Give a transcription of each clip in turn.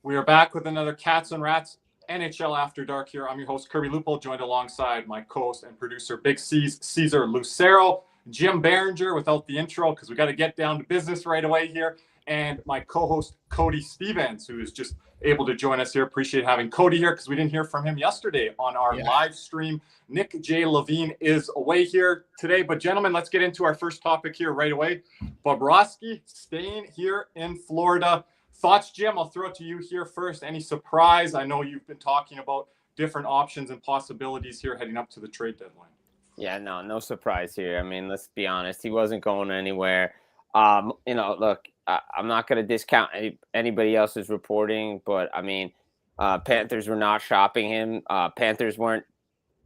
We are back with another Cats and Rats NHL After Dark here. I'm your host, Kirby Lupo, joined alongside my co-host and producer, Big C's Cesar Lucero, Jim Behringer without the intro because we got to get down to business right away here, and my co-host, Cody Stevens, who is just able to join us here. Appreciate having Cody here because we didn't hear from him yesterday on our live stream. Nick J. Levine is away here today. But gentlemen, let's get into our first topic here right away. Bobrovsky staying here in Florida. Thoughts, Jim? I'll throw it to you here first. Any surprise? I know you've been talking about different options and possibilities here heading up to the trade deadline. Yeah, no surprise here. I mean, let's be honest. He wasn't going anywhere. Look, I'm not going to discount anybody else's reporting, but I mean, Panthers were not shopping him. Panthers weren't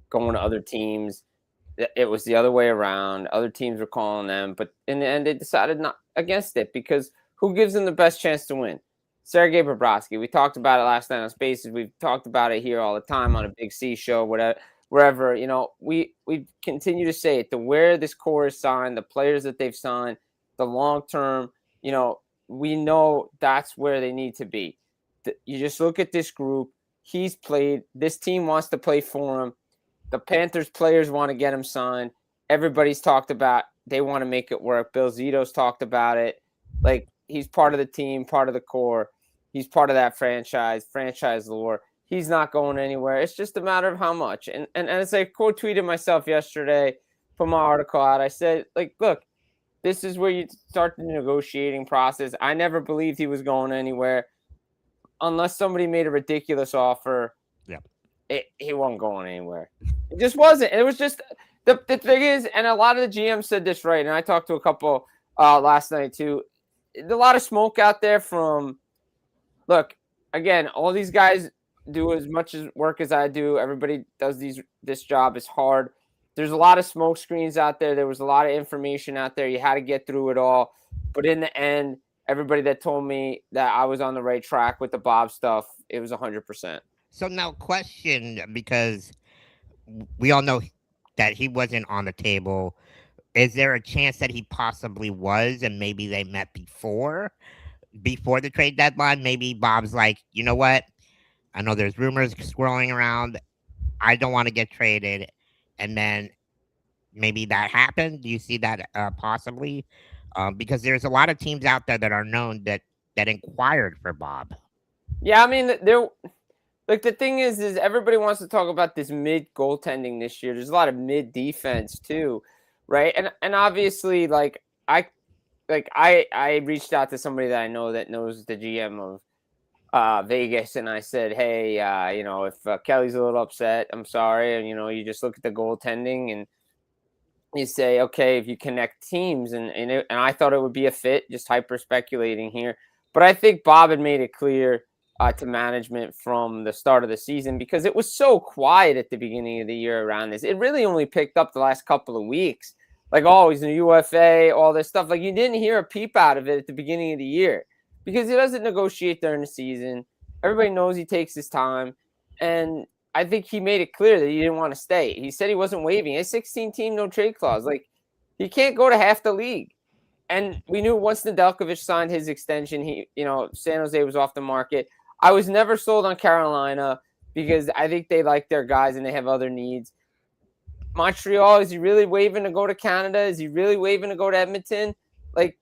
going to other teams. It was the other way around. Other teams were calling them, but in the end, they decided not against it because who gives them the best chance to win? Sergei Bobrovsky. We talked about it last night on Spaces. We've talked about it here all the time on a Big C show, wherever. You know, we continue to say it. To where this core is signed, the players that they've signed, the long term. You know, we know that's where they need to be. You just look at this group. He's played. This team wants to play for him. The Panthers players want to get him signed. Everybody's talked about they want to make it work. Bill Zito's talked about it. Like, he's part of the team, part of the core. He's part of that franchise lore. He's not going anywhere. It's just a matter of how much. And as I quote tweeted myself yesterday, put my article out, I said, like, look, this is where you start the negotiating process. I never believed he was going anywhere unless somebody made a ridiculous offer. Yeah. He wasn't going anywhere. It just wasn't. It was just the thing is, and a lot of the GMs said this right, and I talked to a couple last night too. A lot of smoke out there from, look, again, all these guys do as much as work as I do. Everybody does this job. It's hard. There's a lot of smoke screens out there. There was a lot of information out there. You had to get through it all. But in the end, everybody that told me that I was on the right track with the Bob stuff, it was 100%. So now question, because we all know that he wasn't on the table. Is there a chance that he possibly was and maybe they met before the trade deadline? Maybe Bob's like, you know what? I know there's rumors swirling around. I don't want to get traded. And then maybe that happened. Do you see that possibly? Because there's a lot of teams out there that are known that inquired for Bob. Yeah, I mean, like the thing is everybody wants to talk about this mid goaltending this year. There's a lot of mid defense too, right? And obviously, I reached out to somebody that I know that knows the GM of Vegas, and I said, hey, if Kelly's a little upset, I'm sorry. And you just look at the goaltending and you say, okay, if you connect teams, and I thought it would be a fit. Just hyper speculating here, but I think Bob had made it clear to management from the start of the season because it was so quiet at the beginning of the year around this. It really only picked up the last couple of weeks. Like, oh, he's in the UFA, all this stuff. Like, you didn't hear a peep out of it at the beginning of the year because he doesn't negotiate during the season. Everybody knows he takes his time. And I think he made it clear that he didn't want to stay. He said he wasn't waiving. A 16-team no-trade clause. Like, he can't go to half the league. And we knew once Nedeljkovic signed his extension, San Jose was off the market. I was never sold on Carolina because I think they like their guys and they have other needs. Montreal, is he really waving to go to Canada? Is he really waving to go to Edmonton? Like,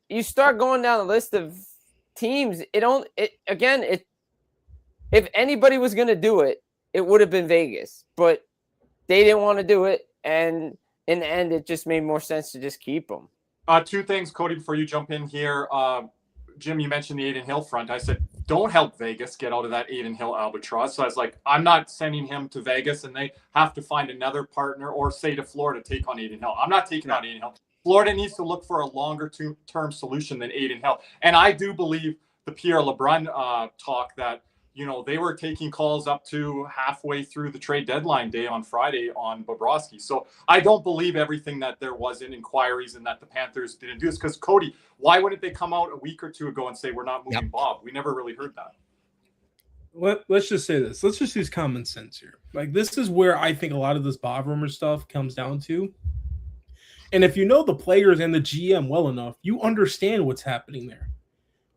you start going down the list of teams. If anybody was going to do it, it would have been Vegas, but they didn't want to do it. And in the end, it just made more sense to just keep them. Two things, Cody, before you jump in here. Jim, you mentioned the Adin Hill front. I said, don't help Vegas get out of that Adin Hill albatross. So I was like, I'm not sending him to Vegas and they have to find another partner or say to Florida, take on Adin Hill. I'm not taking on Adin Hill. Florida needs to look for a longer term solution than Adin Hill. And I do believe the Pierre LeBrun talk that, they were taking calls up to halfway through the trade deadline day on Friday on Bobrovsky. So I don't believe everything that there was in inquiries and that the Panthers didn't do this. Because, Cody, why wouldn't they come out a week or two ago and say, we're not moving Bob? We never really heard that. Let's just say this. Let's just use common sense here. Like, this is where I think a lot of this Bob rumor stuff comes down to. And if you know the players and the GM well enough, you understand what's happening there.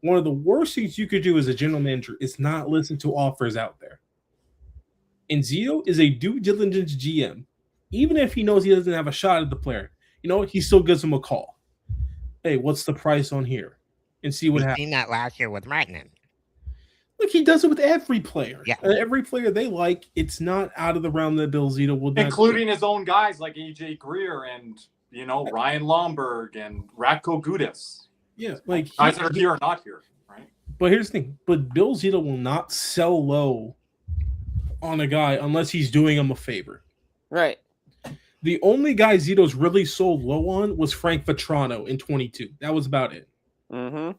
one of the worst things you could do as a general manager is not listen to offers out there. And Zito is a due diligence GM. Even if he knows he doesn't have a shot at the player, he still gives him a call. Hey, what's the price on here? And see what We've happens. seen that last year with Ratnan. Look, he does it with every player. Yeah. Every player they like, it's not out of the realm that Bill Zito will do. Including his own guys like AJ Greer and, Ryan Lomberg and Ratko Gudis. Yeah, like guys that are here or not here, right? But here's the thing. But Bill Zito will not sell low on a guy unless he's doing him a favor. Right. The only guy Zito's really sold low on was Frank Vetrano in 22. That was about it. Mm-hmm.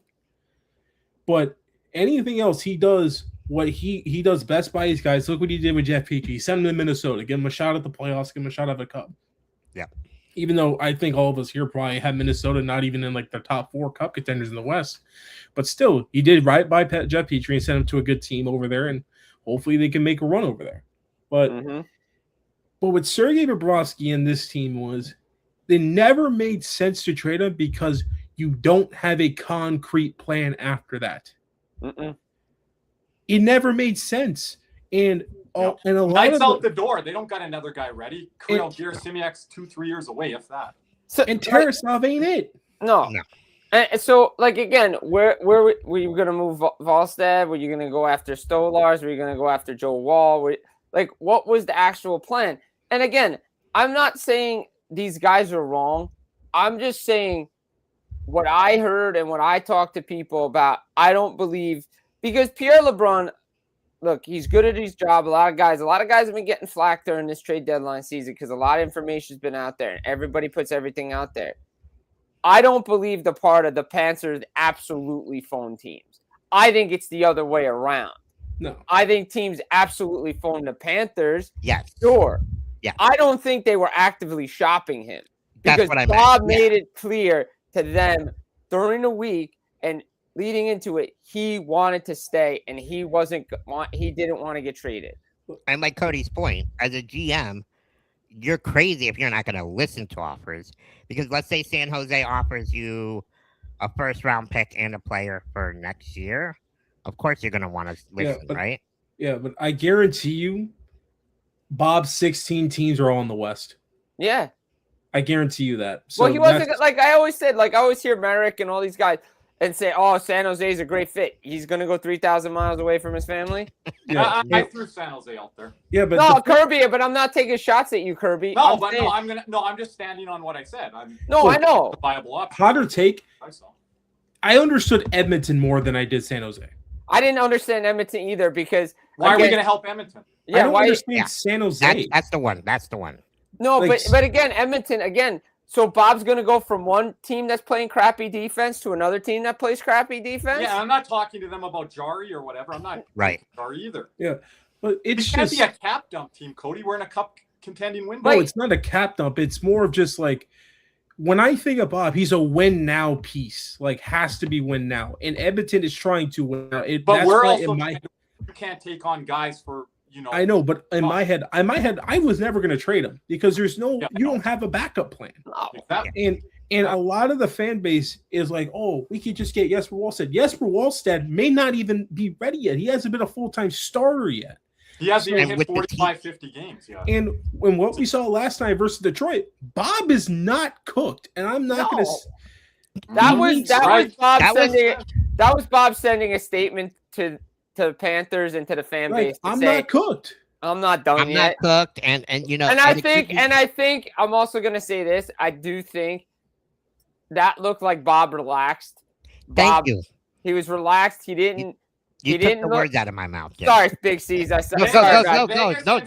But anything else he does, what he does best by his guys. Look what he did with Jeff Petrie. He sent him to Minnesota, give him a shot at the playoffs, give him a shot at the cup. Yeah. Even though I think all of us here probably have Minnesota not even in like the top 4 cup contenders in the West. But still, he did right by Jeff Petrie and sent him to a good team over there, and hopefully they can make a run over there. But with Sergei Bobrovsky and this team was they never made sense to trade him because you don't have a concrete plan after that. It never made sense. And a lot Lights of out the door. They don't got another guy ready. Kirill Gerasimiak's 2-3 years away, if that. So, and Tarasov ain't it. No. And so, again, where were you going to move Volstad? Were you going to go after Stolars? Were you going to go after Joe Wall? What was the actual plan? And again, I'm not saying these guys are wrong. I'm just saying what I heard and what I talked to people about. I don't believe because Pierre LeBrun, look, he's good at his job. A lot of guys have been getting flack during this trade deadline season because a lot of information has been out there and everybody puts everything out there. I don't believe the part of the Panthers absolutely phone teams. I think it's the other way around. No. I think teams absolutely phone the Panthers. Yes. Sure. Yeah. I don't think they were actively shopping him because Bob made it clear to them during the week and leading into it, he wanted to stay and he didn't want to get traded. And like Cody's point, as a GM, you're crazy if you're not going to listen to offers. Because let's say San Jose offers you a first-round pick and a player for next year. Of course you're going to want to listen, right? Yeah, but I guarantee you Bob's 16 teams are all in the West. Yeah. I guarantee you that. So well, he wasn't like I always said, I always hear Merrick and all these guys and say, oh, San Jose is a great fit. He's going to go 3,000 miles away from his family. Yeah, I threw San Jose out there. Yeah, but no, Kirby, but I'm not taking shots at you, Kirby. No, I'm just standing on what I said. I know. A viable option. Hotter take. I understood Edmonton more than I did San Jose. I didn't understand Edmonton either because why are we going to help Edmonton? Yeah, I don't understand San Jose. That's the one. No, but again, Edmonton. So Bob's going to go from one team that's playing crappy defense to another team that plays crappy defense? Yeah, I'm not talking to them about Jari or whatever. I'm not Jari either. Yeah, but it can't be a cap dump team, Cody. We're in a cup contending window. No, it's not a cap dump. It's more of just when I think of Bob, he's a win now piece. Has to be win now. And Edmonton is trying to win now. But we're also you can't take on guys for I know, but in my head, I was never going to trade him because there's you don't have a backup plan. No. And a lot of the fan base is like, oh, we could just get Jesper Wallstedt. Jesper Wallstedt may not even be ready yet. He hasn't been a full-time starter yet. He hasn't even hit 45, 50 games yet. And when what we saw last night versus Detroit, Bob is not cooked. And I'm not going to. That was Bob sending a statement to the Panthers and to the fan base. I'm not cooked. I'm not done yet. I'm not cooked, and I think I'm also gonna say this. I do think that looked like Bob relaxed. Thank you. He was relaxed. He didn't. You took the words out of my mouth. Jim. Sorry, Big C's. I said. No.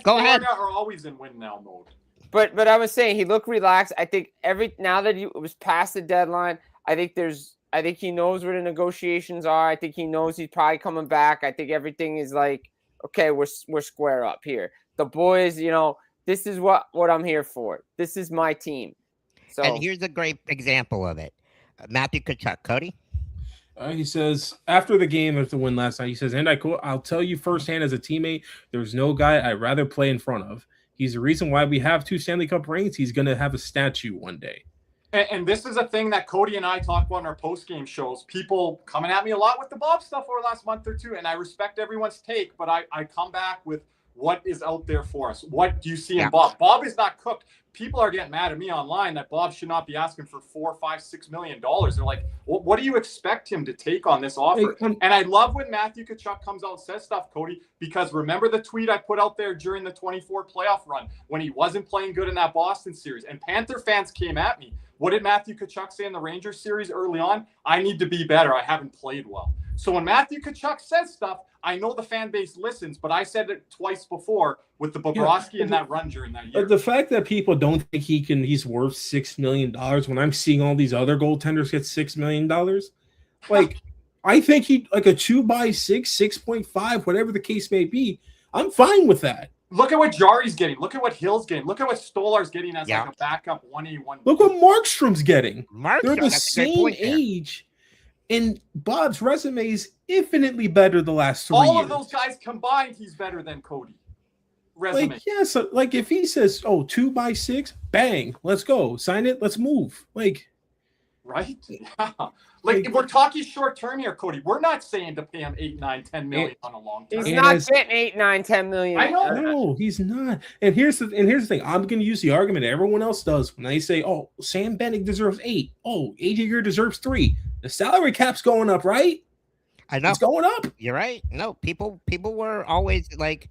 Go ahead. Are always in win now mode. But I was saying he looked relaxed. I think now that it was past the deadline, I think he knows where the negotiations are. I think he knows he's probably coming back. I think everything is okay, we're square up here. The boys, this is what I'm here for. This is my team. So and here's a great example of it. Matthew Tkachuk, Cody. He says after the game, after the win last night, he says, and I'll tell you firsthand as a teammate, there's no guy I'd rather play in front of. He's the reason why we have 2 Stanley Cup rings. He's going to have a statue one day. And this is a thing that Cody and I talk about in our post-game shows. People coming at me a lot with the Bob stuff over the last month or two, and I respect everyone's take, but I come back with what is out there for us. What do you see in Bob? Bob is not cooked. People are getting mad at me online that Bob should not be asking for $4, $5, $6 million. They're like, what do you expect him to take on this offer? And I love when Matthew Tkachuk comes out and says stuff, Cody, because remember the tweet I put out there during the 24 playoff run when he wasn't playing good in that Boston series, and Panther fans came at me. What did Matthew Tkachuk say in the Rangers series early on? I need to be better. I haven't played well. So when Matthew Tkachuk says stuff, I know the fan base listens, but I said it twice before with the Bobrovsky and that run during that year. The fact that people don't think he's worth $6 million when I'm seeing all these other goaltenders get $6 million, like I think he like a 2x6, 6.5, whatever the case may be. I'm fine with that. Look at what Jari's getting. Look at what Hill's getting. Look at what Stolar's getting as like a backup 1A1. Look what Markstrom's getting. They're the same age, and Bob's resume is infinitely better the last 3 years. All of those guys combined, he's better than Cody. Resume. Like, yeah, so like if he says, 2x6, bang, let's go. Sign it, let's move. Like, right? Yeah. Like we're talking short term here, Cody. We're not saying to pay him 8, 9, 10 million on a long term. He's not getting 8, 9, 10 million. I know. No, he's not. And here's the thing. I'm going to use the argument everyone else does when they say, "Oh, Sam Bennett deserves 8. Oh, AJ Greer deserves 3." The salary cap's going up, right? I know it's going up. You're right. No, people were always like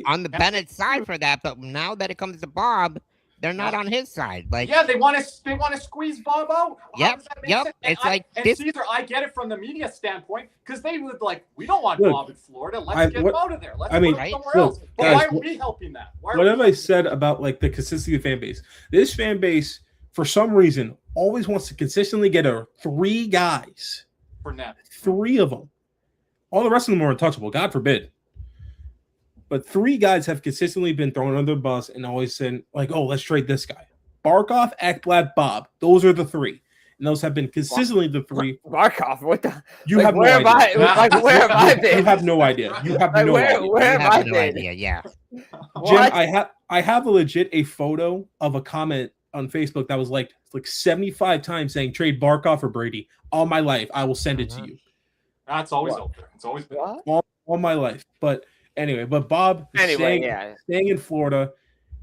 on the Bennett side for that, but now that it comes to Bob, they're not on his side. Like, they want to squeeze Bob out. Yep. It's Caesar, I get it from the media standpoint because they would like, we don't want Bob in Florida. Let's get him out of there. Let's put him somewhere else. But guys, why are we helping that? What have I said about like the consistency of the fan base? This fan base, for some reason, always wants to consistently get 3 guys. For net. 3 of them. All the rest of them are untouchable. God forbid. But 3 guys have consistently been thrown under the bus and always said, like, oh, let's trade this guy. Barkov, Ekblad, Bob. Those are the 3. And those have been consistently the 3. Barkov, what the? You have no idea. Where have I been? You have no idea. You have no idea. Where have I been? Yeah. Jim, I have a photo of a comment on Facebook that was like 75 times saying trade Barkov or Brady. All my life, I will send it to you. That's always out there. It's always been all my life. But anyway, Bob staying in Florida.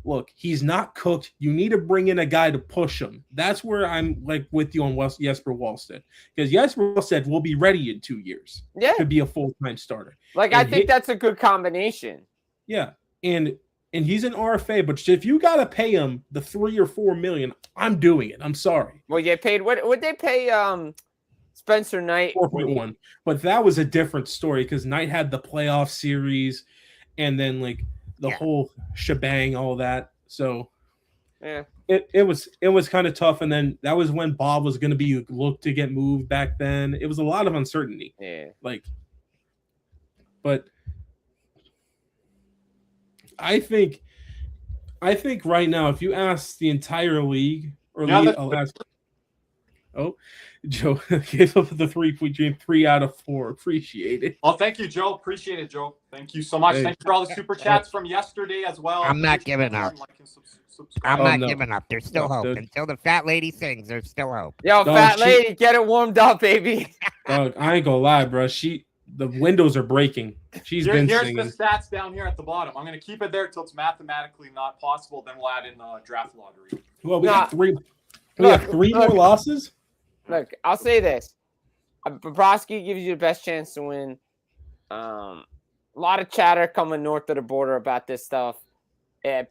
Look, he's not cooked. You need to bring in a guy to push him. That's where I'm like with you on Jesper Wallstedt, because Jesper Wallstedt will be ready in 2 years to be a full-time starter. Like, I think that's a good combination. Yeah, and he's an RFA, but if you got to pay him the $3 or $4 million, I'm doing it. I'm sorry. Well, you paid what would they pay Spencer Knight? 4.1, but that was a different story because Knight had the playoff series, and then like the whole shebang, all that. So it was kind of tough. And then that was when Bob was going to be looked to get moved back then. It was a lot of uncertainty. Yeah. But I think right now, if you ask the entire league Joe gave up the 3 out of 4. Appreciate it. Oh, thank you, Joe. Appreciate it, Joe. Thank you so much. Thank you for all the super chats from yesterday as well. I'm not giving up. I'm not giving up. There's still hope. Until the fat lady sings, there's still hope. Yo, fat lady, get it warmed up, baby. Dog, I ain't gonna lie, bro. The windows are breaking. Here's the stats down here at the bottom. I'm gonna keep it there until it's mathematically not possible. Then we'll add in the draft lottery. Well, we have 3. We have 3 more losses. Look, I'll say this. Bobrovsky gives you the best chance to win. A lot of chatter coming north of the border about this stuff.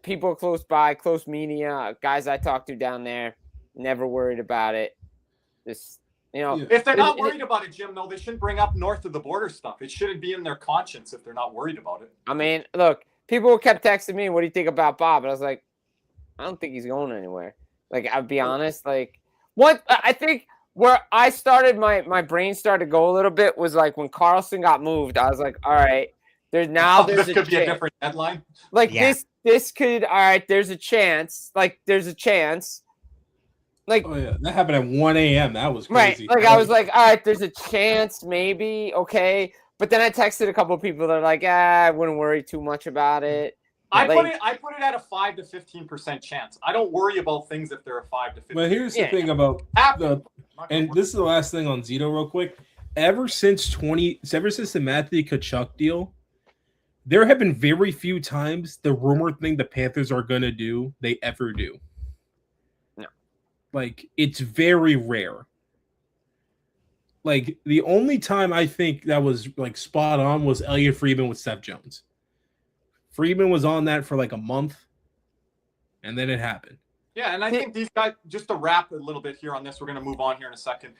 People close by, close media, guys I talk to down there, never worried about it. Just, if they're not worried about it, Jim, though, they shouldn't bring up north of the border stuff. It shouldn't be in their conscience if they're not worried about it. I mean, look, people kept texting me, what do you think about Bob? And I was like, I don't think he's going anywhere. Like, I'll be honest. Like, what I think where I started, my brain started to go a little bit was like when Carlson got moved. I was like, all right, there's this could be a different headline. Like this could, all right, there's a chance. Like, there's a chance. Like, oh yeah, that happened at 1 a.m. That was crazy. Right. Like, I was like, all right, there's a chance, maybe, okay. But then I texted a couple of people that are like, I wouldn't worry too much about it. I put it at a 5 to 15% chance. I don't worry about things if they're a 5 to 15%. But here's the thing about and this is the last thing on Zito real quick. Ever since the Matthew Tkachuk deal, there have been very few times the rumored thing the Panthers are gonna do they ever do. No. Like, it's very rare. Like, the only time I think that was like spot on was Elliot Friedman with Seth Jones. Friedman was on that for like a month, and then it happened. Yeah, and I think these guys, just to wrap a little bit here on this, we're going to move on here in a second.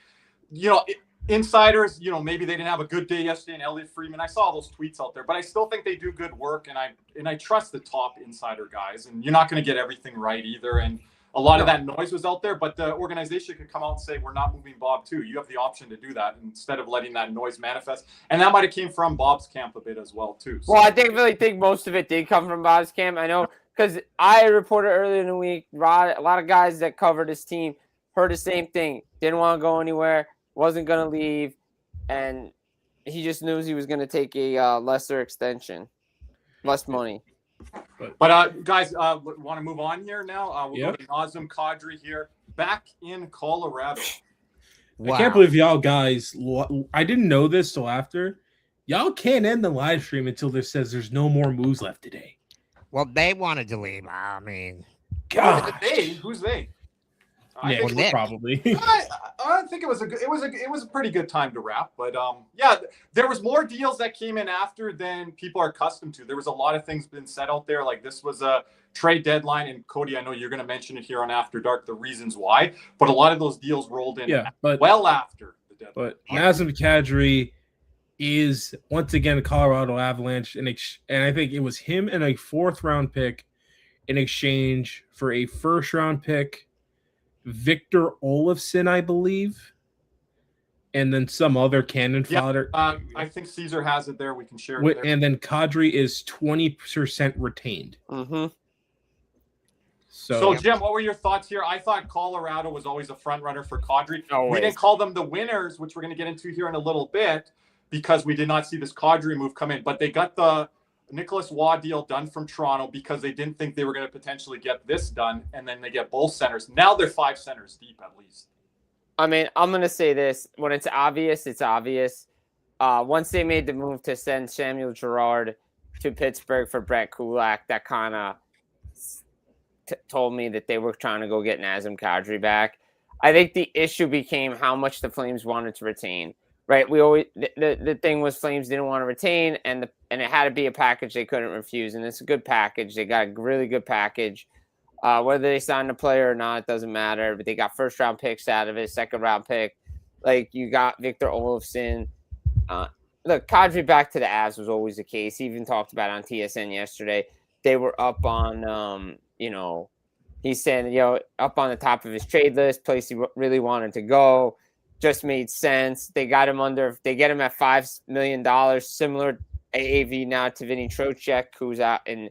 Insiders, maybe they didn't have a good day yesterday in Elliot Friedman. I saw those tweets out there, but I still think they do good work, and I trust the top insider guys. And you're not going to get everything right either. And a lot of that noise was out there, but the organization could come out and say, we're not moving Bob too. You have the option to do that instead of letting that noise manifest. And that might have came from Bob's camp a bit as well too. So. Well, I really think most of it did come from Bob's camp. I know because I reported earlier in the week, a lot of guys that covered his team heard the same thing. Didn't want to go anywhere, wasn't going to leave, and he just knew he was going to take a lesser extension, less money. But guys, want to move on here now? We'll go to Nazem Kadri here, back in Colorado. Wow. I can't believe y'all guys. I didn't know this till after. Y'all can't end the live stream until there says there's no more moves left today. Well, they wanted to leave. I mean, God, who's they? Nick, probably. I think it was a pretty good time to wrap, but there was more deals that came in after than people are accustomed to. There was a lot of things been said out there, like this was a trade deadline, and Cody, I know you're going to mention it here on After Dark, the reasons why, but a lot of those deals rolled in well after the deadline. But Nazem Kadri is once again a Colorado Avalanche, and I think it was him and a 4th round pick in exchange for a 1st round pick. Victor Olofsson, I believe, and then some other cannon fodder. I think Caesar has it there. We can share it there. And then Kadri is 20% retained. Mm-hmm. So, Jim, what were your thoughts here? I thought Colorado was always a front runner for Kadri. Always. We didn't call them the winners, which we're going to get into here in a little bit, because we did not see this Kadri move come in. But they got the Nicholas Waugh deal done from Toronto because they didn't think they were going to potentially get this done, and then they get both centers. Now they're 5 centers deep at least. I mean, I'm going to say this. When it's obvious, it's obvious. Once they made the move to send Samuel Girard to Pittsburgh for Brett Kulak, that kind of told me that they were trying to go get Nazem Kadri back. I think the issue became how much the Flames wanted to retain. Right, we always the thing was Flames didn't want to retain, and it had to be a package they couldn't refuse, and it's a good package. They got a really good package. Whether they signed a player or not, it doesn't matter. But they got 1st round picks out of it, 2nd round pick. Like, you got Victor Olofsson. Look, Kadri back to the Avs was always the case. He even talked about it on TSN yesterday. They were up on, he's saying, up on the top of his trade list, place he really wanted to go. Just made sense. They got him they get him at $5 million, similar AAV now to Vinny Trocheck, who's out in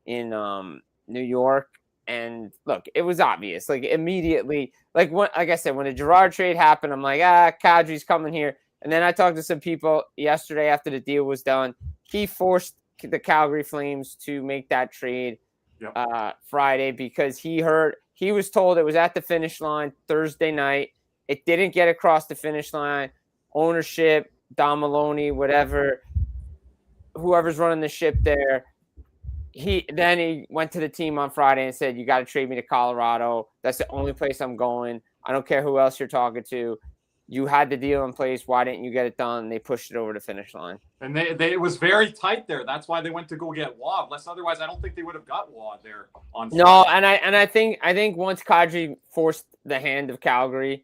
New York. And look, it was obvious. Like, immediately, like I said, when the Girard trade happened, I'm like, Kadri's coming here. And then I talked to some people yesterday after the deal was done. He forced the Calgary Flames to make that trade Friday because he was told it was at the finish line Thursday night. It didn't get across the finish line. Ownership, Don Maloney, whoever's running the ship there. He went to the team on Friday and said, you got to trade me to Colorado. That's the only place I'm going. I don't care who else you're talking to. You had the deal in place. Why didn't you get it done? They pushed it over the finish line. And it was very tight there. That's why they went to go get Waugh. Otherwise, I don't think they would have got Waugh there on Friday. No, and I think once Kadri forced the hand of Calgary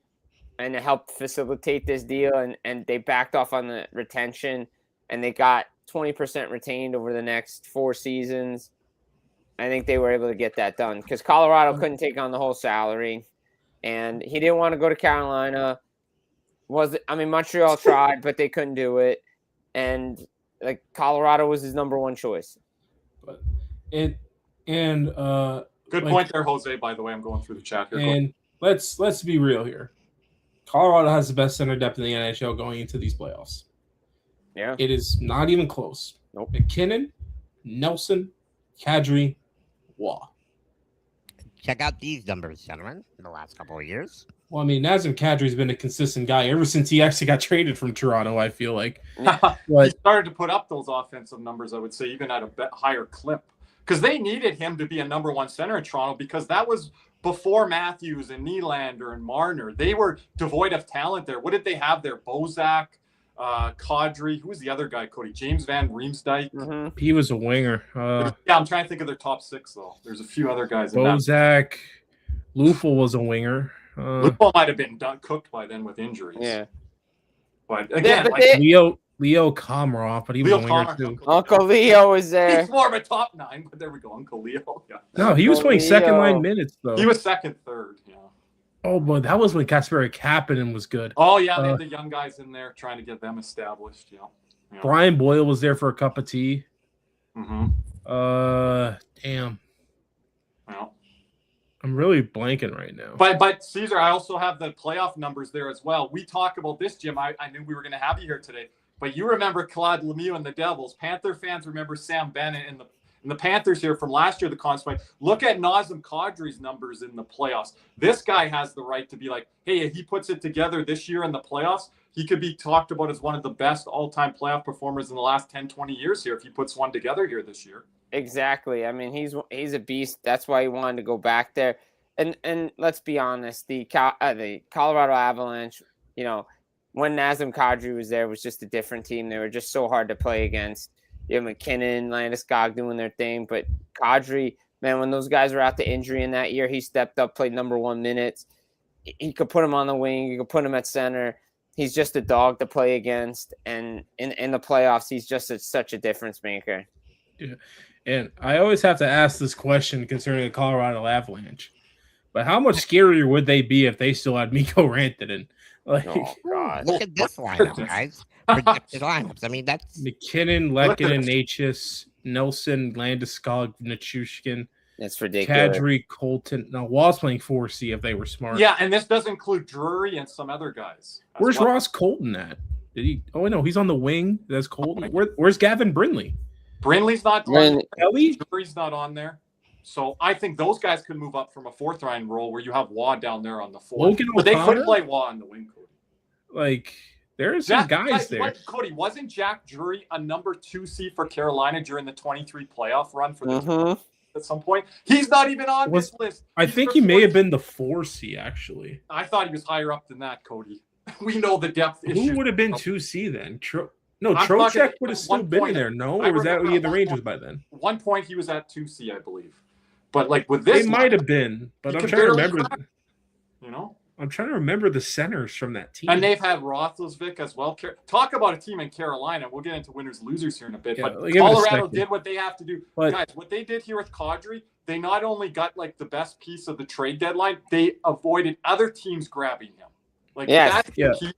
and it helped facilitate this deal, and they backed off on the retention, and they got 20% retained over the next 4 seasons. I think they were able to get that done because Colorado couldn't take on the whole salary, and he didn't want to go to Carolina. Montreal tried, but they couldn't do it, and like Colorado was his number 1 choice. Good point there, Jose. By the way, I'm going through the chat here. And let's be real here. Colorado has the best center depth in the NHL going into these playoffs. Yeah. It is not even close. Nope. McKinnon, Nelson, Kadri, Waugh. Check out these numbers, gentlemen, in the last couple of years. Well, I mean, Nazem Kadri's been a consistent guy ever since he actually got traded from Toronto, I feel like. He started to put up those offensive numbers, I would say, even at a higher clip. Because they needed him to be a number one center in Toronto, because that was before Matthews and Nylander and Marner. They were devoid of talent there. What did they have there? Bozak, Kadri. Who was the other guy, Cody? James Van Riemsdyk. Mhm. He was a winger. Yeah, I'm trying to think of their top six, though. There's a few other guys in that. Bozak. Lufel was a winger. Lupol might have been cooked by then with injuries. Yeah. But again, but like, Leo Komarov, but he was Leo a winger Connor, too. Uncle Leo was there. he's more of a top nine, but there we go, Uncle Leo. Yeah. No, he was playing second line minutes though. He was second, third. Yeah. Oh, but that was when Kasperi Kapanen was good. Oh yeah, they had the young guys in there trying to get them established. Yeah. Brian Boyle was there for a cup of tea. Mm-hmm. Damn. Well. I'm really blanking right now. But Caesar, I also have the playoff numbers there as well. We talk about this, Jim. I knew we were going to have you here today. But you remember Claude Lemieux and the Devils. Panther fans remember Sam Bennett and the Panthers here from last year, the conference. Look at Nazem Kadri's numbers in the playoffs. This guy has the right to be like, hey, if he puts it together this year in the playoffs, he could be talked about as one of the best all-time playoff performers in the last 10, 20 years here if he puts one together here this year. Exactly. I mean, he's a beast. That's why he wanted to go back there. And let's be honest, the Colorado Avalanche, you know, when Nazem Kadri was there, was just a different team. They were just so hard to play against. You know, McKinnon, Landeskog doing their thing, but Kadri, man, when those guys were out to injury in that year, he stepped up, played number 1 minutes. He could put him on the wing. You could put him at center. He's just a dog to play against, and in the playoffs, he's just such a difference maker. Yeah. And I always have to ask this question concerning the Colorado Avalanche. But how much scarier would they be if they still had Mikko Rantanen? Like, oh, God. Look at this lineup, guys. Projected lineups. I mean, that's McKinnon, Lehkonen, Natchez, Nelson, Landeskog, Nichushkin. That's ridiculous. Kadri, Colton. Now, Wall's playing 4C if they were smart. Yeah, and this does include Drury and some other guys. Where's Ross Colton at? Did he? Oh, no, he's on the wing. That's Colton. Where's Gavin Brindley? Brindley's not on Kelly? Drury's not on there. So I think those guys could move up from a fourth line role where you have Waugh down there on the fourth. Logan but they O'Connor? could play Waugh on the wing, Cody. Like, there's some guys there. What, Cody, wasn't Jack Drury a number 2C for Carolina during the 23 playoff run for the at some point? He's not even on this list. I think he may have been the 4C, actually. I thought he was higher up than that, Cody. We know the depth issue. Who would have been 2C then? Trocheck would have still been in there, no? Or was that the Rangers by then? 1 point he was at 2C, I believe. But like with this, it might have been, but I'm trying to remember. You know, I'm trying to remember the centers from that team. And they've had Roethlisberger as well. Talk about a team in Carolina. We'll get into winners losers here in a bit. Yeah, but Colorado did what they have to do, guys. What they did here with Kadri, they not only got like the best piece of the trade deadline, they avoided other teams grabbing him. Like that's the key.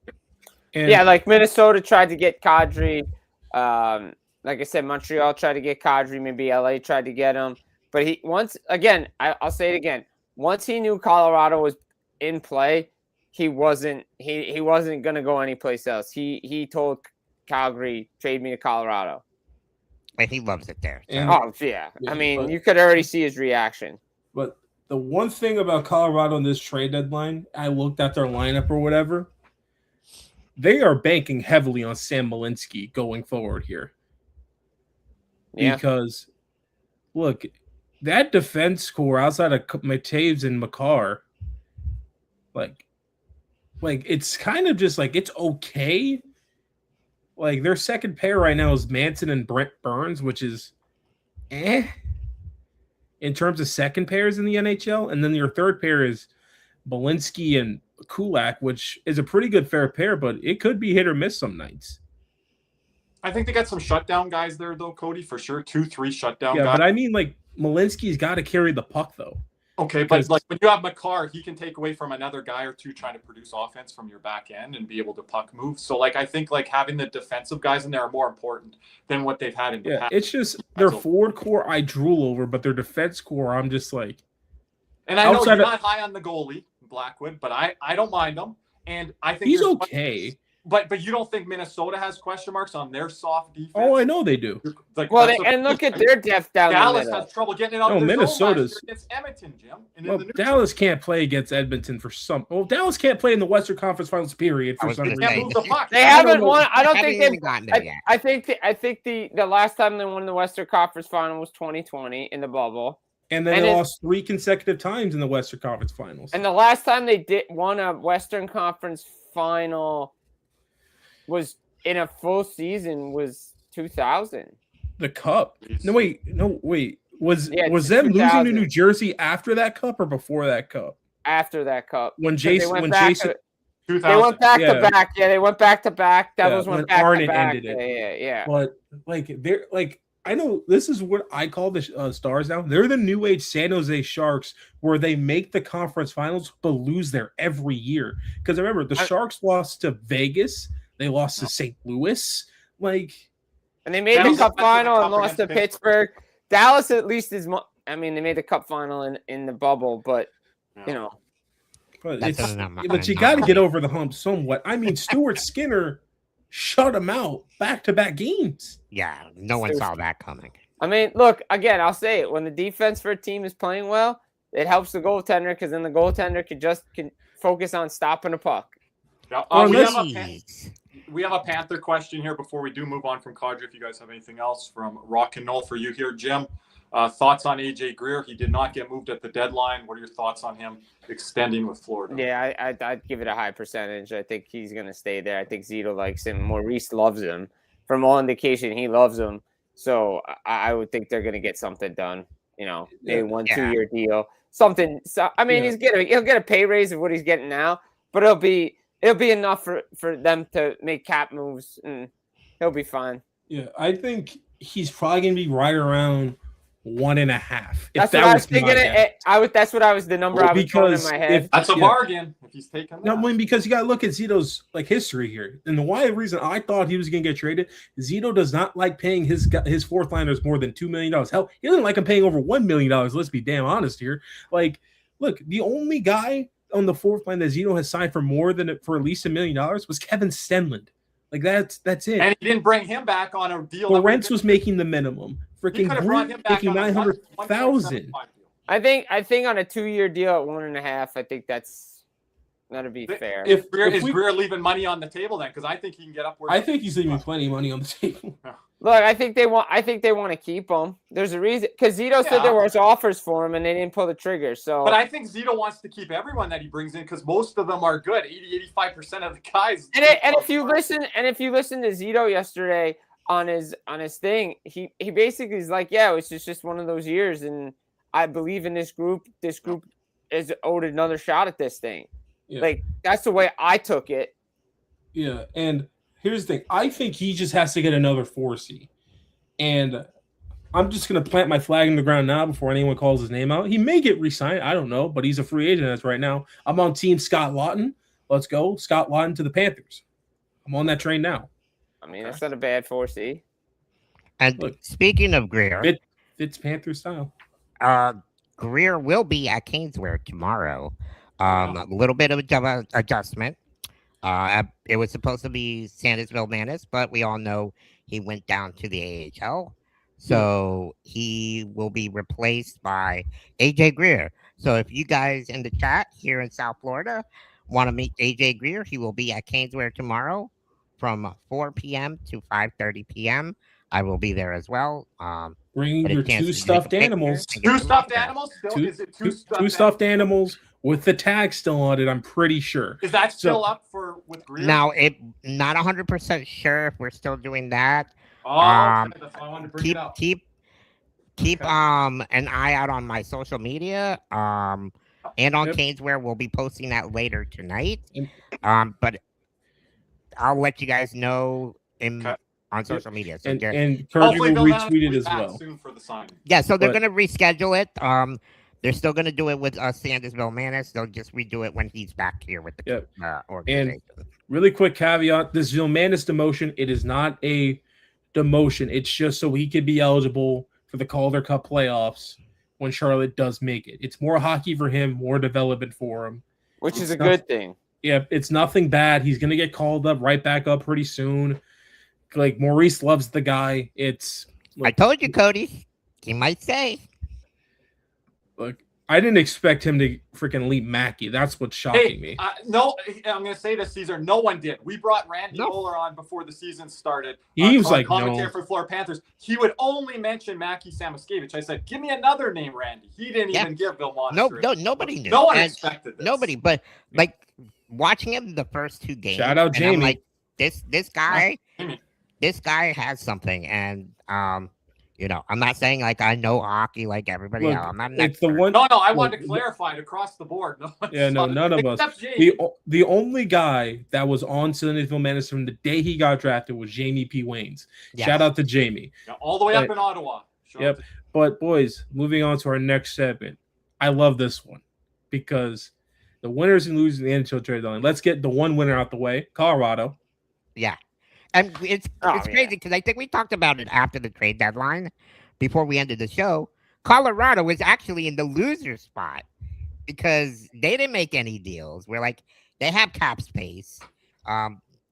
And like Minnesota tried to get Kadri. Like I said, Montreal tried to get Kadri. Maybe LA tried to get him. But I'll say it again. Once he knew Colorado was in play, he wasn't going to go anyplace else. He told Calgary, trade me to Colorado. And he loves it there. So. Oh, yeah. I mean, you could already see his reaction. But the one thing about Colorado in this trade deadline, I looked at their lineup or whatever, they are banking heavily on Sam Malinsky going forward here. Yeah. Because, look, that defense core outside of Mataves and Makar, like it's kind of just like it's okay. Like their second pair right now is Manson and Brent Burns, which is in terms of second pairs in the NHL, and then your third pair is Belinsky and Kulak, which is a pretty good fair pair, but it could be hit or miss some nights. I think they got some shutdown guys there, though, Cody, for sure. 2-3 shutdown guys. But I mean, like, Malinsky's got to carry the puck, though. Okay, but like when you have Makar, he can take away from another guy or two trying to produce offense from your back end and be able to puck move. So, like, I think, like, having the defensive guys in there are more important than what they've had in the past. It's just their forward core I drool over, but their defense core, I'm just like... And I know you're not high on the goalie, Blackwood, but I don't mind him. And I think he's okay. But you don't think Minnesota has question marks on their soft defense? Oh, I know they do. Like, Well, that's and look at their depth down Dallas the middle. has trouble getting it out No, of their Minnesota's- zone last year against Edmonton, Jim. And Well, in the neutral. Dallas can't play against Edmonton for some. Well, Dallas can't play in the Western Conference Finals period I for was some gonna reason. Can't move the puck. They I don't haven't know. won. I don't Haven't think even they've gotten there yet. I think the last time they won the Western Conference Final was 2020 in the bubble, And then And they it- lost 3 consecutive times in the Western Conference Finals. and the last time they won a Western Conference Final was in a full season was 2000. The Cup. No, wait. Was Yeah, was them losing to 2000. New Jersey after that Cup or before that Cup? After that cup, When 'Cause they Jason, went when back Jason, to- 2000. they went back Yeah. to back. Yeah, they went back to back. That Yeah, was when when back to Arnott back. ended it. Yeah. but like they're like I know this is what I call the Stars now. They're the new age San Jose Sharks, where they make the conference finals but lose there every year. Because remember, the Sharks lost to Vegas, they lost to St. Louis. Like, And they made Dallas the cup went to the final and cup lost to against Pittsburgh. Dallas at least is. I mean, they made the cup final in the bubble, but you know, but That's it's an but you got to get over the hump somewhat. I mean, Stuart Skinner shut him out back-to-back games. Yeah, no one saw that coming. I mean, look again. I'll say it: when the defense for a team is playing well, it helps the goaltender because then the goaltender can focus on stopping the puck. Yeah. Or We have a Panther question here before we do move on from Kadri. If you guys have anything else from Rock and Roll for you here, Jim. Thoughts on AJ Greer? He did not get moved at the deadline. What are your thoughts on him extending with Florida? Yeah, I'd give it a high percentage. I think he's going to stay there. I think Zito likes him. Maurice loves him. From all indication, he loves him. So I would think they're going to get something done. You know, maybe 1-2 year deal. Something. So I mean, he'll get a pay raise of what he's getting now, but it'll be enough for them to make cap moves, and he'll be fine. Yeah, I think he's probably going to be right around 1.5. That's what I was thinking. That's what I was. The number I was throwing in my head. That's a bargain if he's taking that. No, I mean, because you got to look at Zito's like history here, and the reason I thought he was going to get traded, Zito does not like paying his fourth liners more than $2 million. Hell, he doesn't like him paying over $1 million. Let's be damn honest here. Like, look, the only guy on the fourth line that Zito has signed for at least $1 million was Kevin Stenlund. Like that's it. And he didn't bring him back on a deal. Lorentz was making the minimum. Freaking Green making 900,000. I think on a 2-year deal at 1.5, I think that'd be fair. Is Greer leaving money on the table then? Because I think he can get upwards. I think he's leaving plenty of money on the table. Look, I think they want to keep him. There's a reason because Zito said there was offers for him and they didn't pull the trigger. So, but I think Zito wants to keep everyone that he brings in because most of them are good. 80-85% of the guys. And if you listen to Zito yesterday on his thing, he basically is like, yeah, it's just one of those years, and I believe in this group. This group is owed another shot at this thing. Yeah. Like that's the way I took it. Yeah, and here's the thing. I think he just has to get another 4C. And I'm just going to plant my flag in the ground now before anyone calls his name out. He may get re-signed. I don't know, but he's a free agent as right now. I'm on team Scott Lawton. Let's go. Scott Lawton to the Panthers. I'm on that train now. I mean, that's not a bad 4C. And look, speaking of Greer. It's Panther style. Greer will be at Caneswear tomorrow. A little bit of adjustment. It was supposed to be Sandusville Manis, but we all know he went down to the AHL. So he will be replaced by AJ Greer. So if you guys in the chat here in South Florida want to meet AJ Greer, he will be at Caneswear tomorrow from 4 p.m. to 5:30 p.m. I will be there as well. Bring your 2 stuffed animals. 2 stuffed animals? Two stuffed animals with the tag still on it, I'm pretty sure. Is that still up with Greer? Now, not 100% sure if we're still doing that. Oh, okay. That's why I wanted to bring it up. Keep an eye out on my social media. And on Caneswear, we'll be posting that later tonight. But I'll let you guys know on social media. So and Kirby will retweet it as well. Soon for the signing. Yeah, so they're going to reschedule it. They're still going to do it with Sandusville Manis. They'll just redo it when he's back here with the organization. And really quick caveat, this Vilmanis demotion, it is not a demotion. It's just so he could be eligible for the Calder Cup playoffs when Charlotte does make it. It's more hockey for him, more development for him. Which is a good thing. Yeah, it's nothing bad. He's gonna get called up right back up pretty soon. Like Maurice loves the guy. It's I told you, Cody. He might say. look. I didn't expect him to freaking leap Mackey. That's what's shocking me. No, I'm going to say this, Caesar. No one did. We brought Randy No. Moeller on before the season started. He was like, commentator no. for the Florida Panthers. He would only mention Mackey Samoskevich. I said, give me another name, Randy. He didn't even give Bill Monster. No, nobody knew. No one And expected this. Nobody, but like watching him the first 2 games. Shout out and Jamie. I'm like, this guy, Jamie. this guy has something, and you know, I'm not saying like I know hockey like everybody Look, else. I'm not an it's the expert. one. No, I wanted to clarify it across the board. No Yeah, no, none of us. Except Jamie. The only guy that was on Silverville Madness from the day he got drafted was Jamie P. Waynes. Yes. Shout out to Jamie. Yeah, all the way up in Ottawa. Yep. But boys, moving on to our next segment. I love this one because the winners and losers in the NHL trade deadline. Let's get the one winner out the way. Colorado. Yeah, and it's crazy because I think we talked about it after the trade deadline, before we ended the show. Colorado was actually in the loser spot because they didn't make any deals. We're like, they have cap space.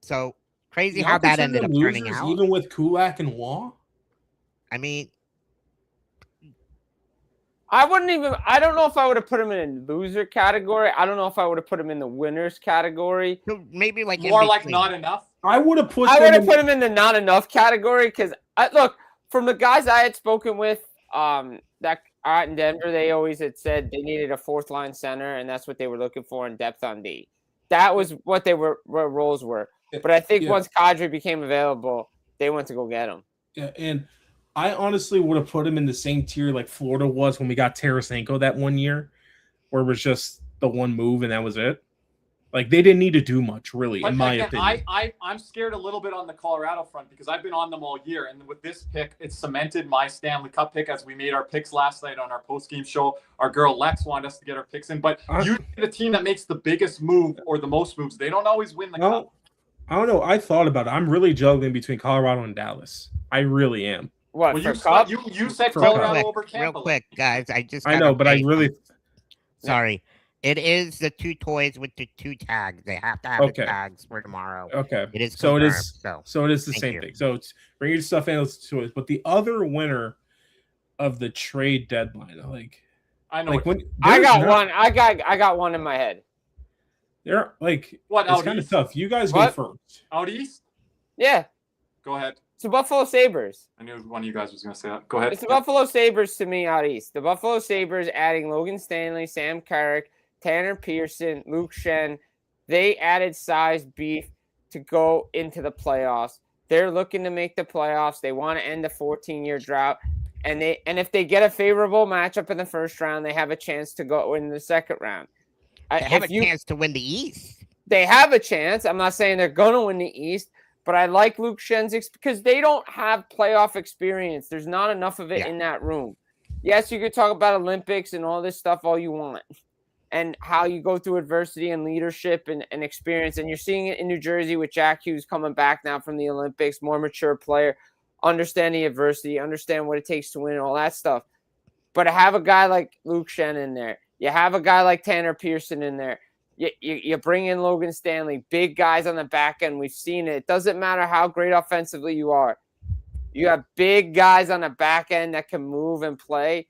So crazy how that ended up turning out. Even with Kulak and Waugh. I mean, I don't know if I would have put him in a loser category. I don't know if I would have put him in the winners category. so maybe like More like not enough. I would have put him in the not enough category because look, from the guys I had spoken with that are in Denver, they always had said they needed a 4th line center, and that's what they were looking for in depth on D. That was what roles were. But I think once Kadri became available, they went to go get him. Yeah, and I honestly would have put him in the same tier like Florida was when we got Tarasenko that one year, where it was just the one move and that was it. Like they didn't need to do much, really, in my opinion. I'm scared a little bit on the Colorado front because I've been on them all year, and with this pick, it cemented my Stanley Cup pick as we made our picks last night on our post-game show. Our girl Lex wanted us to get our picks in, but usually the team that makes the biggest move or the most moves, they don't always win the cup. I don't know. I thought about it. I'm really juggling between Colorado and Dallas. I really am. What, well, for Cup? You said For Colorado Cup. over Tampa. Real quick, guys. I know, but I really... Sorry. It is the 2 toys with the 2 tags. They have to have the tags for tomorrow. Okay. It is so confirmed, it is so it is the same thing. So it's bring your stuff and toys. But the other winner of the trade deadline, like I know. Like when I got one. I got one in my head. They're like what? It's kind of tough. You guys go first. Out east? Yeah. Go ahead. It's the Buffalo Sabres. I knew one of you guys was going to say that. Go ahead. It's the Buffalo Sabres to me out east. The Buffalo Sabres adding Logan Stanley, Sam Carrick, Tanner Pearson, Luke Shen. They added size beef to go into the playoffs. They're looking to make the playoffs. They want to end the 14-year drought. And if they get a favorable matchup in the first round, they have a chance to go in the second round. They have a chance to win the East. They have a chance. I'm not saying they're going to win the East, but I like Luke Shen's because they don't have playoff experience. There's not enough of it in that room. Yes, you could talk about Olympics and all this stuff all you want and how you go through adversity and leadership and experience. And you're seeing it in New Jersey with Jack Hughes coming back now from the Olympics, more mature player, understand the adversity, understand what it takes to win and all that stuff. But to have a guy like Luke Shen in there, you have a guy like Tanner Pearson in there, you bring in Logan Stanley, big guys on the back end. We've seen it. It doesn't matter how great offensively you are. You have big guys on the back end that can move and play.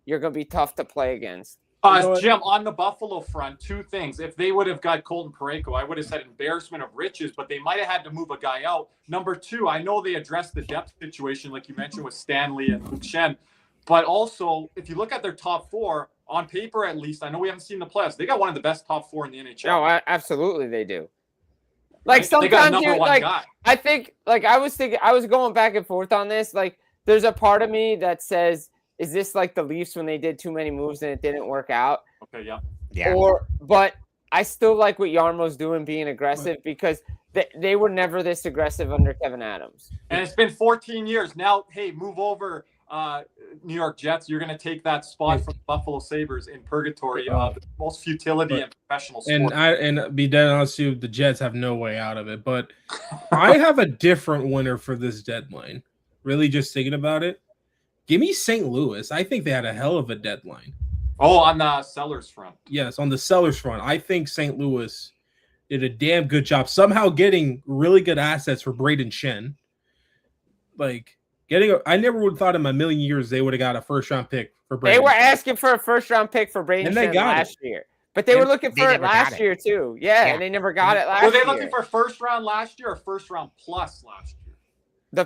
You're going to be tough to play against. Jim, on the Buffalo front, 2 things. If they would have got Colton Parayko, I would have said embarrassment of riches, but they might have had to move a guy out. Number 2, I know they addressed the depth situation, like you mentioned with Stanley and Luke Shen. But also, if you look at their top 4, on paper at least, I know we haven't seen the playoffs. They got one of the best top 4 in the NHL. No, absolutely they do. Like sometimes they got a number 1 guy. I think, like I was going back and forth on this. Like there's a part of me that says, is this like the Leafs when they did too many moves and it didn't work out? Okay, yeah. But I still like what Yarmo's doing, being aggressive, because they were never this aggressive under Kevin Adams. And it's been 14 years. Now, hey, move over, New York Jets. You're going to take that spot from Buffalo Sabres in purgatory, the most futility in professional sport. And be dead honest with you, the Jets have no way out of it. But I have a different winner for this deadline. Really just thinking about it. Give me St. Louis. I think they had a hell of a deadline. Oh, on the sellers front. Yes, on the sellers front. I think St. Louis did a damn good job somehow getting really good assets for Braden Shen. Like I never would have thought in my million years they would have got a first round pick for Braden. They were asking for a first round pick for Braden Shen last year. But they were looking for it last year too. Yeah, and they never got it last year. Were they looking for first round last year or first round plus last year? The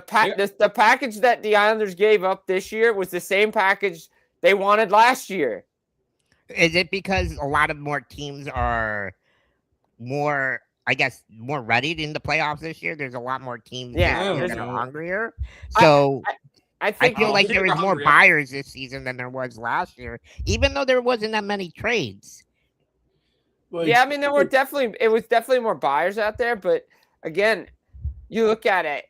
package that the Islanders gave up this year was the same package they wanted last year. Is it because a lot of more teams are more ready in the playoffs this year? There's a lot more teams that are hungrier. So I feel like there was more buyers this season than there was last year, even though there wasn't that many trades. Yeah, I mean, it was definitely more buyers out there, but again, you look at it,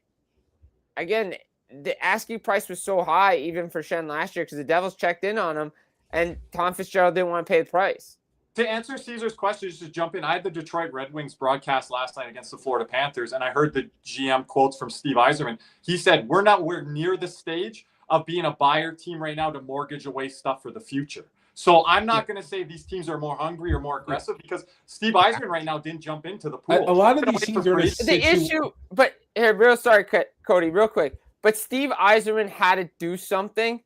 again, the asking price was so high even for Shen last year because the Devils checked in on him and Tom Fitzgerald didn't want to pay the price. To answer Caesar's question, just to jump in, I had the Detroit Red Wings broadcast last night against the Florida Panthers, and I heard the GM quotes from Steve Yzerman. He said, we're near the stage of being a buyer team right now to mortgage away stuff for the future. So I'm not going to say these teams are more hungry or more aggressive because Steve Yzerman right now didn't jump into the pool. A lot of these teams are the issue, but here, sorry, Cody, real quick. But Steve Yzerman had to do something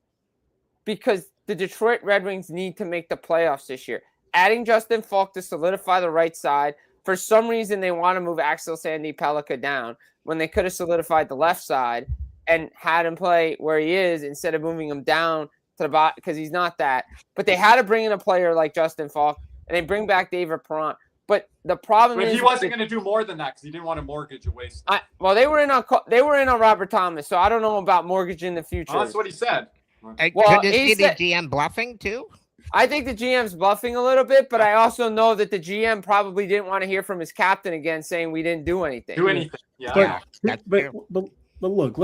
because the Detroit Red Wings need to make the playoffs this year. Adding Justin Falk to solidify the right side. For some reason, they want to move Axel Sandy Pellikka down when they could have solidified the left side and had him play where he is instead of moving him down to the bottom because he's not that. But they had to bring in a player like Justin Falk, and they bring back David Perron. But the problem is he wasn't going to do more than that because he didn't want to mortgage away stuff. They were in on Robert Thomas, so I don't know about mortgage in the future. Oh, that's what he said. Well, could this be the GM bluffing too? I think the GM's bluffing a little bit, but I also know that the GM probably didn't want to hear from his captain again saying we didn't do anything. Yeah. But look,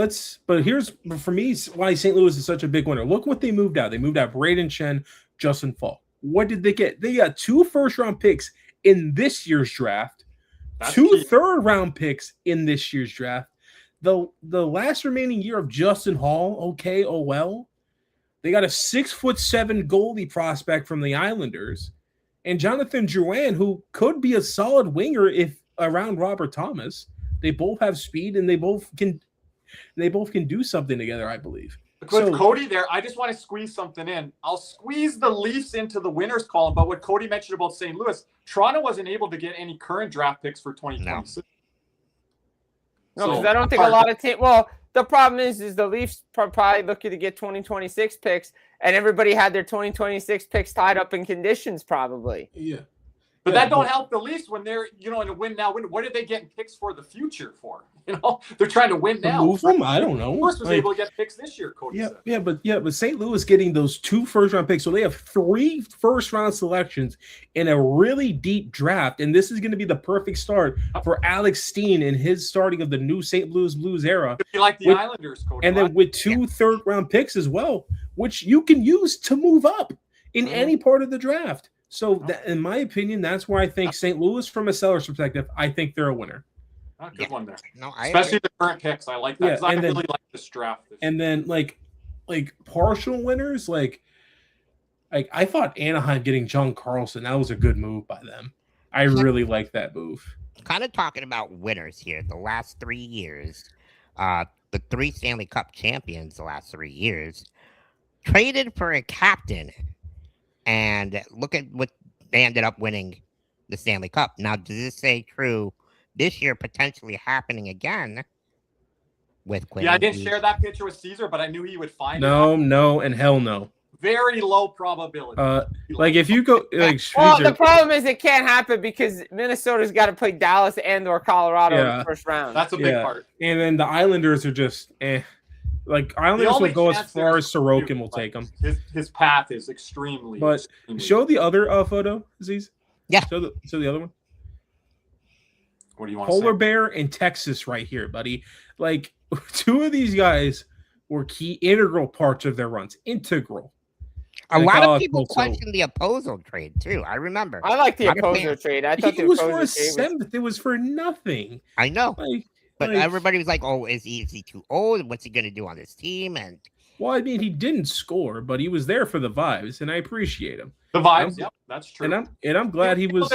but here's for me why St. Louis is such a big winner. Look what they moved out. They moved out Braden Shen, Justin Falk. What did they get? They got 2 first-round picks in this year's draft, That's 2 key. third-round picks in this year's draft. The last remaining year of Justin Hall, well. They got a 6'7" goalie prospect from the Islanders, and Jonathan Drouin, who could be a solid winger if around Robert Thomas. They both have speed, and they both can do something together, I believe. With Cody there, I just want to squeeze something in. I'll squeeze the Leafs into the winners column, but what Cody mentioned about St. Louis, Toronto wasn't able to get any current draft picks for 2026. No, because I don't think a lot of teams. Well, the problem is the Leafs probably looking to get 2026 picks, and everybody had their 2026 picks tied up in conditions, probably. Yeah. But that don't help the Leafs when they're, in a win now. What are they getting picks for the future for? They're trying to win now. Move them? I don't know. Force was able to get picks this year, Cody said. But St. Louis getting those 2 first-round picks, so they have 3 first-round selections in a really deep draft, and this is going to be the perfect start for Alex Steen in his starting of the new St. Louis Blues era. Could be like the Islanders, Cody. And then with 2 third-round picks as well, which you can use to move up in any part of the draft. So, in my opinion, that's where I think St. Louis, from a seller's perspective, I think they're a winner. Good one there. No, especially the current picks. I like that because I really like this draft. And then, like partial winners, like I thought Anaheim getting John Carlson, that was a good move by them. I really like that move. Kind of talking about winners here. The last 3 years, the 3 Stanley Cup champions the last 3 years traded for a captain. And look at what they ended up winning the Stanley Cup. Now, does this say true this year potentially happening again with Quinn? Yeah, I didn't share that picture with Caesar, but I knew he would find it. No, and hell no. Very low probability. If you go well, the problem is it can't happen because Minnesota's got to play Dallas and or Colorado in the first round. That's a big part. And then the Islanders are just Islanders will go as far as Sorokin will take them. His path is extremely. But show the other photo, Aziz. Yeah. Show the other one. What do you want to say? Polar Bear in Texas right here, buddy. 2 of these guys were integral parts of their runs. Integral. A lot of people question the Opposo trade, too. I remember. I like the Opposo trade. I thought it was for a 7th. It was for nothing. I know. But everybody was like, "Oh, is he too old? What's he going to do on this team?" And Well, I mean, he didn't score, but he was there for the vibes, and I appreciate him. The vibes, yep, that's true. And I'm glad he was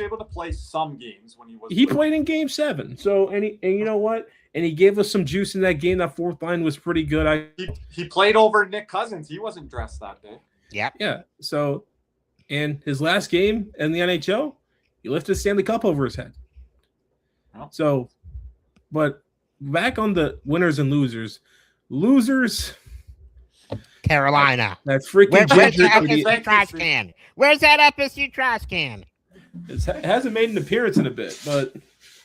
able to play some games when he was. He played in Game 7. So and you know what? And he gave us some juice in that game. That fourth line was pretty good. He played over Nick Cousins. He wasn't dressed that day. Yeah. So, and his last game in the NHL, he lifted the Stanley Cup over his head. Oh. So, but back on the winners and losers. Losers. Carolina. That's freaking Where's the Ginger. trash can? Where's that FSU trash can? It hasn't made an appearance in a bit, but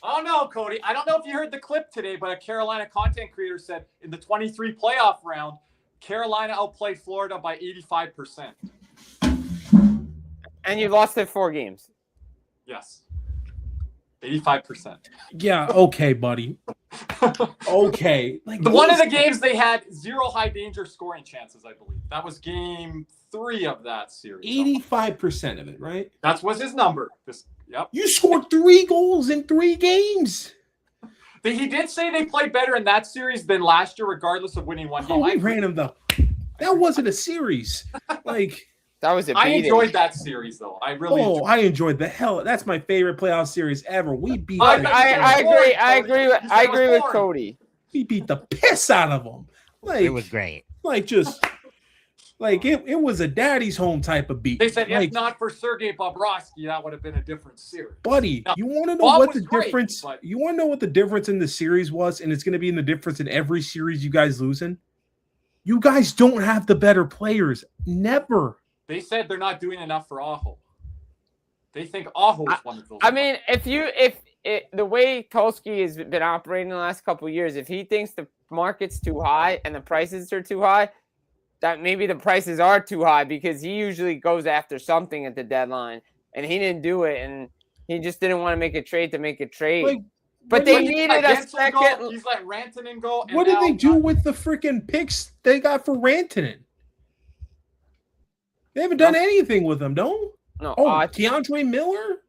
Oh no, Cody. I don't know if you heard the clip today, but a Carolina content creator said in the 23 playoff round, Carolina outplayed Florida by 85%. And you lost it 4 games. Yes. 85%. yeah, okay, buddy. Okay. Like One of the games they had 0 high danger scoring chances, I believe. That was game 3 of that series. 85% of it, right? That was his number. Yep. You scored 3 goals in 3 games. He did say they played better in that series than last year, regardless of winning one game. Oh, we ran him though. That wasn't a series. Like That was a I beating. enjoyed that series though. I really enjoyed. I enjoyed the hell. That's my favorite playoff series ever. We beat I I agree with Cody. we beat the piss out of them. Like It was great. like just like it was a daddy's home type of beat. They said like, if not for Sergei Bobrovsky, that would have been a different series. buddy, Now, you want to know Bob what was the great, difference? but- You want to know what the difference in the series was, and it's going to be in the difference in every series you guys losing. You guys don't have the better players. Never. They said they're not doing enough for Aho. They think Aho is one of those. I mean, if the way Tulski has been operating the last couple of years, if he thinks the market's too high and the prices are too high, that maybe the prices are too high because he usually goes after something at the deadline, and he didn't do it, and he just didn't want to make a trade to make a trade. Like, but they needed a second. He's let Rantanen go. What did they do with the freaking picks they got for Rantanen? They haven't done anything with them, no? No, Oh, DeAndre Miller?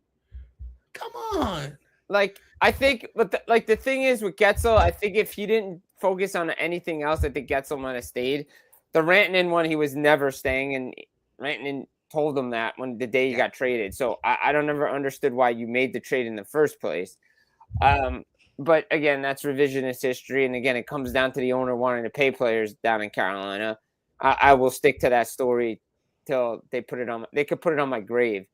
Come on. like I think, but the thing is with Getzel, I think if he didn't focus on anything else, I think Getzel might have stayed. The Rantanen one, he was never staying, and Rantanen told him that when the day he got traded. So I don't ever understood why you made the trade in the first place. But again, that's revisionist history, and again, it comes down to the owner wanting to pay players down in Carolina. I will stick to that story till they put it on. They could put it on my grave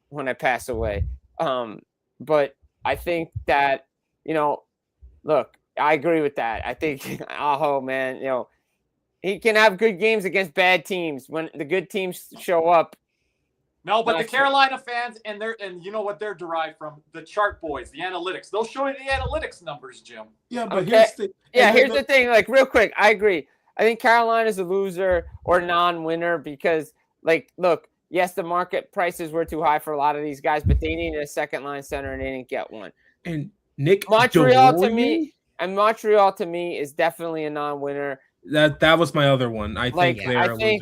when I pass away. But I think that, look, I agree with that. I think Aho, man, he can have good games against bad teams when the good teams show up. No, but the Carolina fans and you know what they're derived from? The chart boys, the analytics. They'll show you the analytics numbers, Jim. Yeah, but Okay. here's the thing. Like, real quick, I agree. I think Carolina's a loser or non-winner because, like, look, yes, the market prices were too high for a lot of these guys, but they needed a second line center and they didn't get one. And Nick Montreal Delory, to me is definitely a non-winner. That was my other one. I think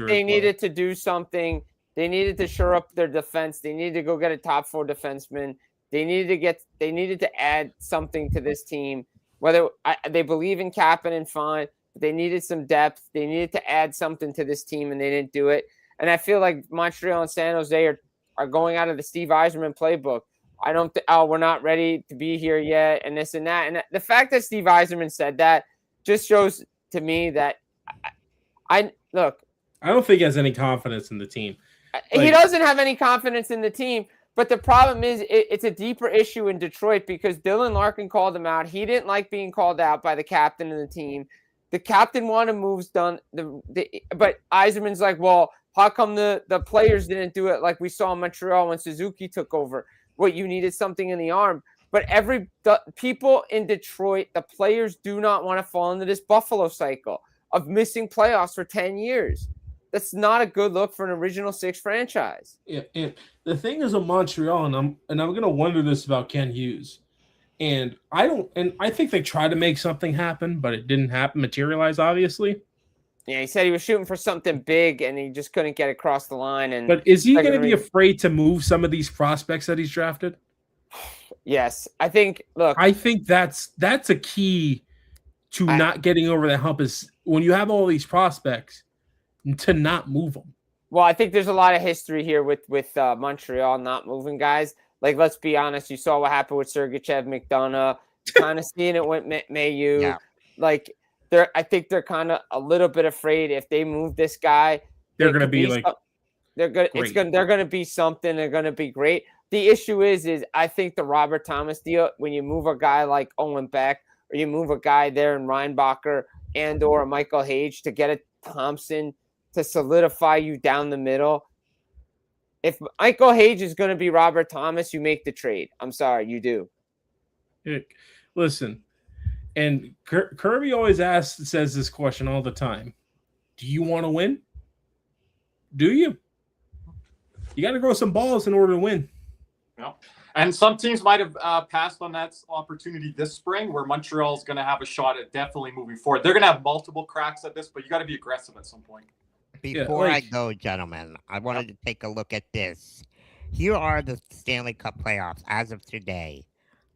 they needed to do something. They needed to shore up their defense. They needed to go get a top 4 defenseman. They needed to add something to this team. Whether they believe in Kapanen, fine, but they needed some depth. They needed to add something to this team, and they didn't do it. And I feel like Montreal and San Jose are going out of the Steve Yzerman playbook. I don't we're not ready to be here yet, and this and that. And the fact that Steve Yzerman said that just shows to me that I don't think he has any confidence in the team. He doesn't have any confidence in the team. But the problem is it's a deeper issue in Detroit because Dylan Larkin called him out. He didn't like being called out by the captain of the team. The captain wanted moves done. But Yzerman's like, well, how come the players didn't do it like we saw in Montreal when Suzuki took over? What, you needed something in the arm. But the people in Detroit, the players do not want to fall into this Buffalo cycle of missing playoffs for 10 years. That's not a good look for an original 6 franchise. Yeah, and the thing is with Montreal, and I'm gonna wonder this about Ken Hughes. And I think they tried to make something happen, but it didn't materialize, obviously. Yeah, he said he was shooting for something big and he just couldn't get across the line. But is he going to be afraid to move some of these prospects that he's drafted? Yes, I think. Look, I think that's a key to not getting over that hump is when you have all these prospects to not move them. Well, I think there's a lot of history here with Montreal not moving guys. Like, let's be honest. You saw what happened with Sergachev, McDonough. Kind of seeing it with Mayu. Yeah. Like, I think they're kind of a little bit afraid if they move this guy, They're going to be like they're going to be something. They're going to be great. The issue is I think the Robert Thomas deal, when you move a guy like Owen Beck or you move a guy there in Reinbacher and or Michael Hage to get a Thompson to solidify you down the middle. If Michael Hage is going to be Robert Thomas, you make the trade. I'm sorry, you do. Listen, and Kirby always says this question all the time. Do you want to win? Do you? You got to grow some balls in order to win. Yeah. And some teams might have passed on that opportunity this spring where Montreal is going to have a shot at definitely moving forward. They're going to have multiple cracks at this, but you got to be aggressive at some point. Before I go, gentlemen, I wanted to take a look at this. Here are the Stanley Cup playoffs as of today.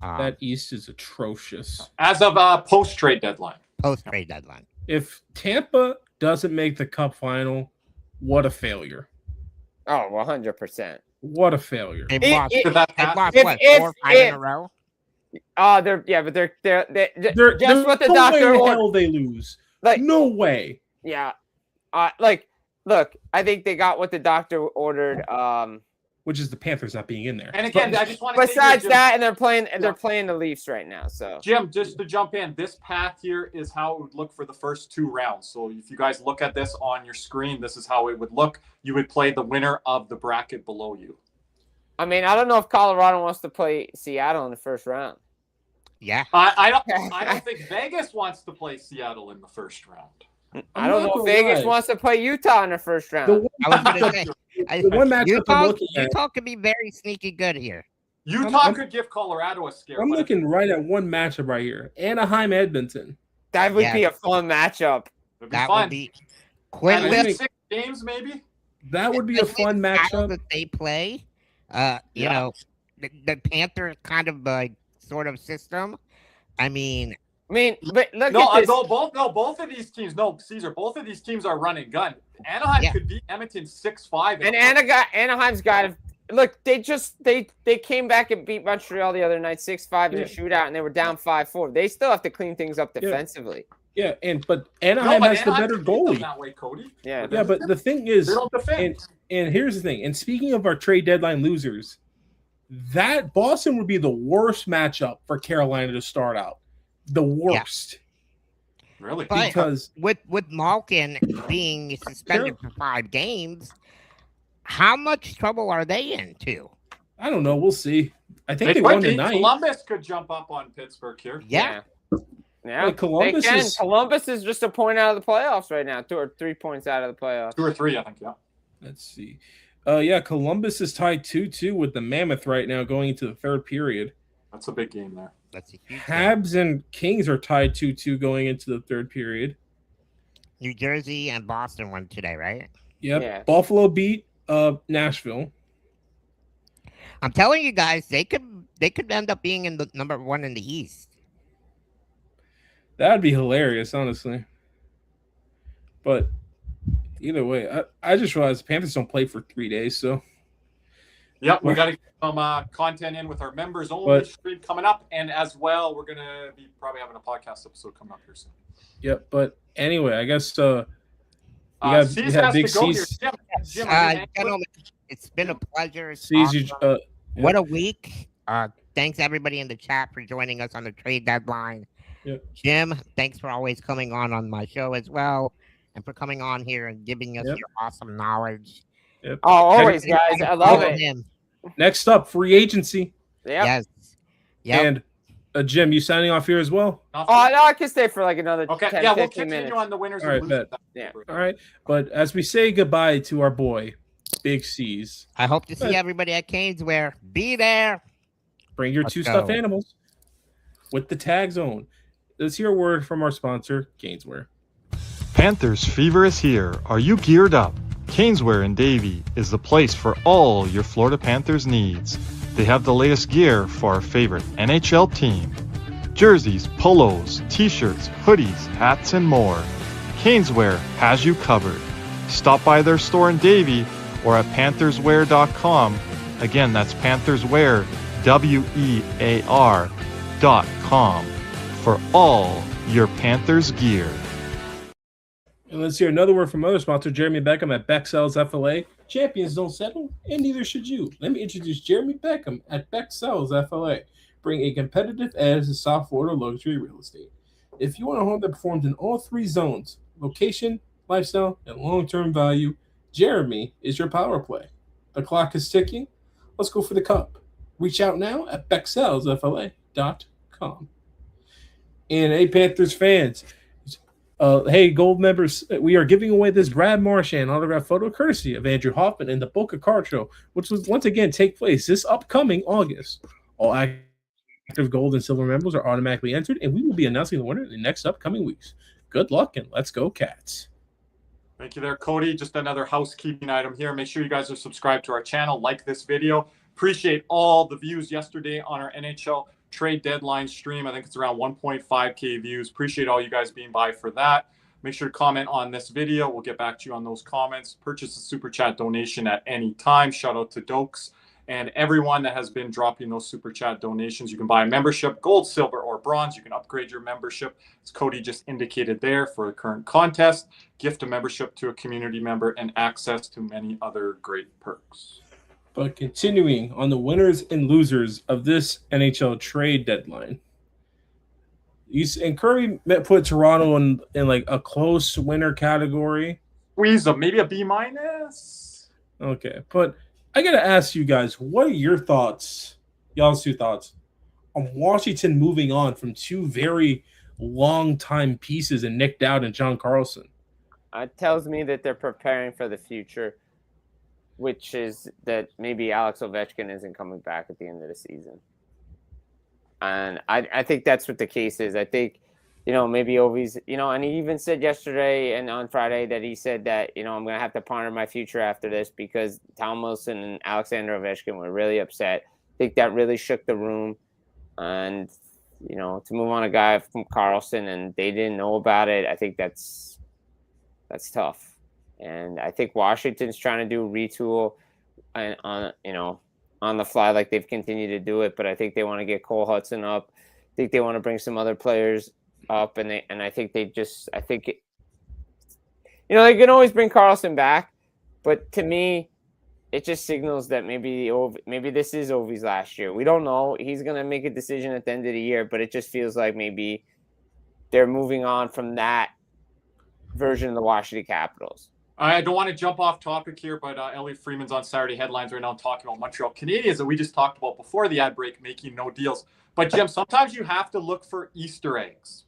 That East is atrocious. As of post-trade deadline. Post-trade deadline. If Tampa doesn't make the Cup final, what a failure. Oh, 100%. What a failure. They've lost what, 4 or 5 in a row? They're just what the no doctor way in ordered. hell they lose. Like, no way. Yeah. Look, I think they got what the doctor ordered. Which is the Panthers not being in there. And again, I just want to besides that, and they're playing the Leafs right now. So Jim, just to jump in, this path here is how it would look for the first 2 rounds. So if you guys look at this on your screen, this is how it would look. You would play the winner of the bracket below you. I mean, I don't know if Colorado wants to play Seattle in the first round. Yeah. I don't think Vegas wants to play Seattle in the first round. I don't know if Vegas wants to play Utah in the first round. I was going to say, the one matchup I'm looking at, Utah could be very sneaky good here. Utah could give Colorado a scare. I'm looking right at one matchup right here. Anaheim, Edmonton. That would be a fun matchup. That would be Quinn at Lip, least 6 games, maybe. That would be a fun matchup. That they play, you know, the Panthers kind of sort of system. I mean, but look at this. Both of these teams. No, Caesar. Both of these teams are running gun. Anaheim could beat Edmonton 6-5. And Anaheim's got look. They came back and beat Montreal the other night 6-5 in a shootout, and they were down 5-4. They still have to clean things up defensively. Yeah, but Anaheim has the better goalie. That way, Cody. Yeah, but the thing is, they don't defend. And here's the thing. And speaking of our trade deadline losers, that Boston would be the worst matchup for Carolina to start out. The worst. Yeah. Really? Because with Malkin being suspended for 5 games, how much trouble are they in too? I don't know. We'll see. I think they won tonight. Columbus could jump up on Pittsburgh here. Yeah. Like Columbus is just a point out of the playoffs right now. 2 or 3 points out of the playoffs. 2 or 3, I think. Yeah. Let's see. Columbus is tied 2-2 with the Mammoth right now going into the 3rd period. That's a big game there. That's a huge Habs and Kings are tied 2-2 going into the 3rd period. New Jersey and Boston won today, right? Yep. Yeah. Buffalo beat Nashville. I'm telling you guys, they could end up being in the number 1 in the East. That'd be hilarious, honestly. But either way, I just realized the Panthers don't play for 3 days, so. Yep, we got to get some content in with our members only stream coming up, and as well, we're gonna be probably having a podcast episode coming up here soon. Yep, but anyway, I guess C's we have big C's. Jim, gentlemen, it's been a pleasure. C's, awesome. What a week! Thanks everybody in the chat for joining us on the trade deadline. Yep. Jim, thanks for always coming on my show as well, and for coming on here and giving us your awesome knowledge. Yep. Oh, always, guys. I love it. Next up, free agency. Yep. Yes. Yep. And Jim, you signing off here as well? Oh, no, I can stay for like another 10, 15 we'll minutes. continue on the winners. All right, bet. Yeah. All right, but as we say goodbye to our boy, Big C's. I hope to see everybody at Caneswear. Be there. Bring your 2 stuffed animals with the tag zone. Let's hear a word from our sponsor, Caneswear. Panthers fever is here. Are you geared up? Caneswear in Davie is the place for all your Florida Panthers needs. They have the latest gear for our favorite NHL team. jerseys, polos, t-shirts, hoodies, hats, and more. Caneswear has you covered. Stop by their store in Davie or at pantherswear.com. Again, that's pantherswear, WEAR.com for all your Panthers gear. And let's hear another word from other sponsor, Jeremy Beckham at Beck Sells FLA. Champions don't settle, and neither should you. Let me introduce Jeremy Beckham at Beck Sells FLA. Bring a competitive edge to South Florida luxury real estate. If you want a home that performs in all three zones, location, lifestyle, and long-term value, Jeremy is your power play. The clock is ticking. Let's go for the cup. Reach out now at BeckSellsFLA.com. And hey, Panthers fans, hey, Gold members, we are giving away this Brad Marchand autograph photo courtesy of Andrew Hoffman in the Boca Card Show, which will once again take place this upcoming August. All active Gold and Silver members are automatically entered, and we will be announcing the winner in the next upcoming weeks. Good luck, and let's go, Cats. Thank you there, Cody. Just another housekeeping item here. Make sure you guys are subscribed to our channel, like this video. Appreciate all the views yesterday on our NHL trade deadline stream. I think it's around 1.5K views. Appreciate all you guys being by for that. Make sure to comment on this video. We'll get back to you on those comments. Purchase a super chat donation at any time. Shout out to Dokes and everyone that has been dropping those super chat donations. You can buy a membership, gold, silver, or bronze. You can upgrade your membership, as Cody just indicated there, for the current contest. Gift a membership to a community member and access to many other great perks. But continuing on the winners and losers of this NHL trade deadline. And Curry put Toronto in like a close winner category. Squeeze them, maybe a B-. Okay, but I got to ask you guys, what are your thoughts, y'all's two thoughts, on Washington moving on from two very long-time pieces in Nick Dowd and John Carlson? It tells me that they're preparing for the future, which is that maybe Alex Ovechkin isn't coming back at the end of the season. And I think that's what the case is. I think, maybe Ovi's, and he even said yesterday and on Friday that he said that, I'm going to have to ponder my future after this because Tom Wilson and Alexander Ovechkin were really upset. I think that really shook the room. And, to move on a guy from Carlson and they didn't know about it, I think that's tough. And I think Washington's trying to do a retool and on the fly like they've continued to do it. But I think they want to get Cole Hudson up. I think they want to bring some other players up, and I think they can always bring Carlson back, but to me, it just signals that maybe this is Ovi's last year. We don't know. He's gonna make a decision at the end of the year, but it just feels like maybe they're moving on from that version of the Washington Capitals. I don't want to jump off topic here, but Elliot Freeman's on Saturday headlines right now talking about Montreal Canadiens that we just talked about before the ad break, making no deals. But Jim, sometimes you have to look for Easter eggs.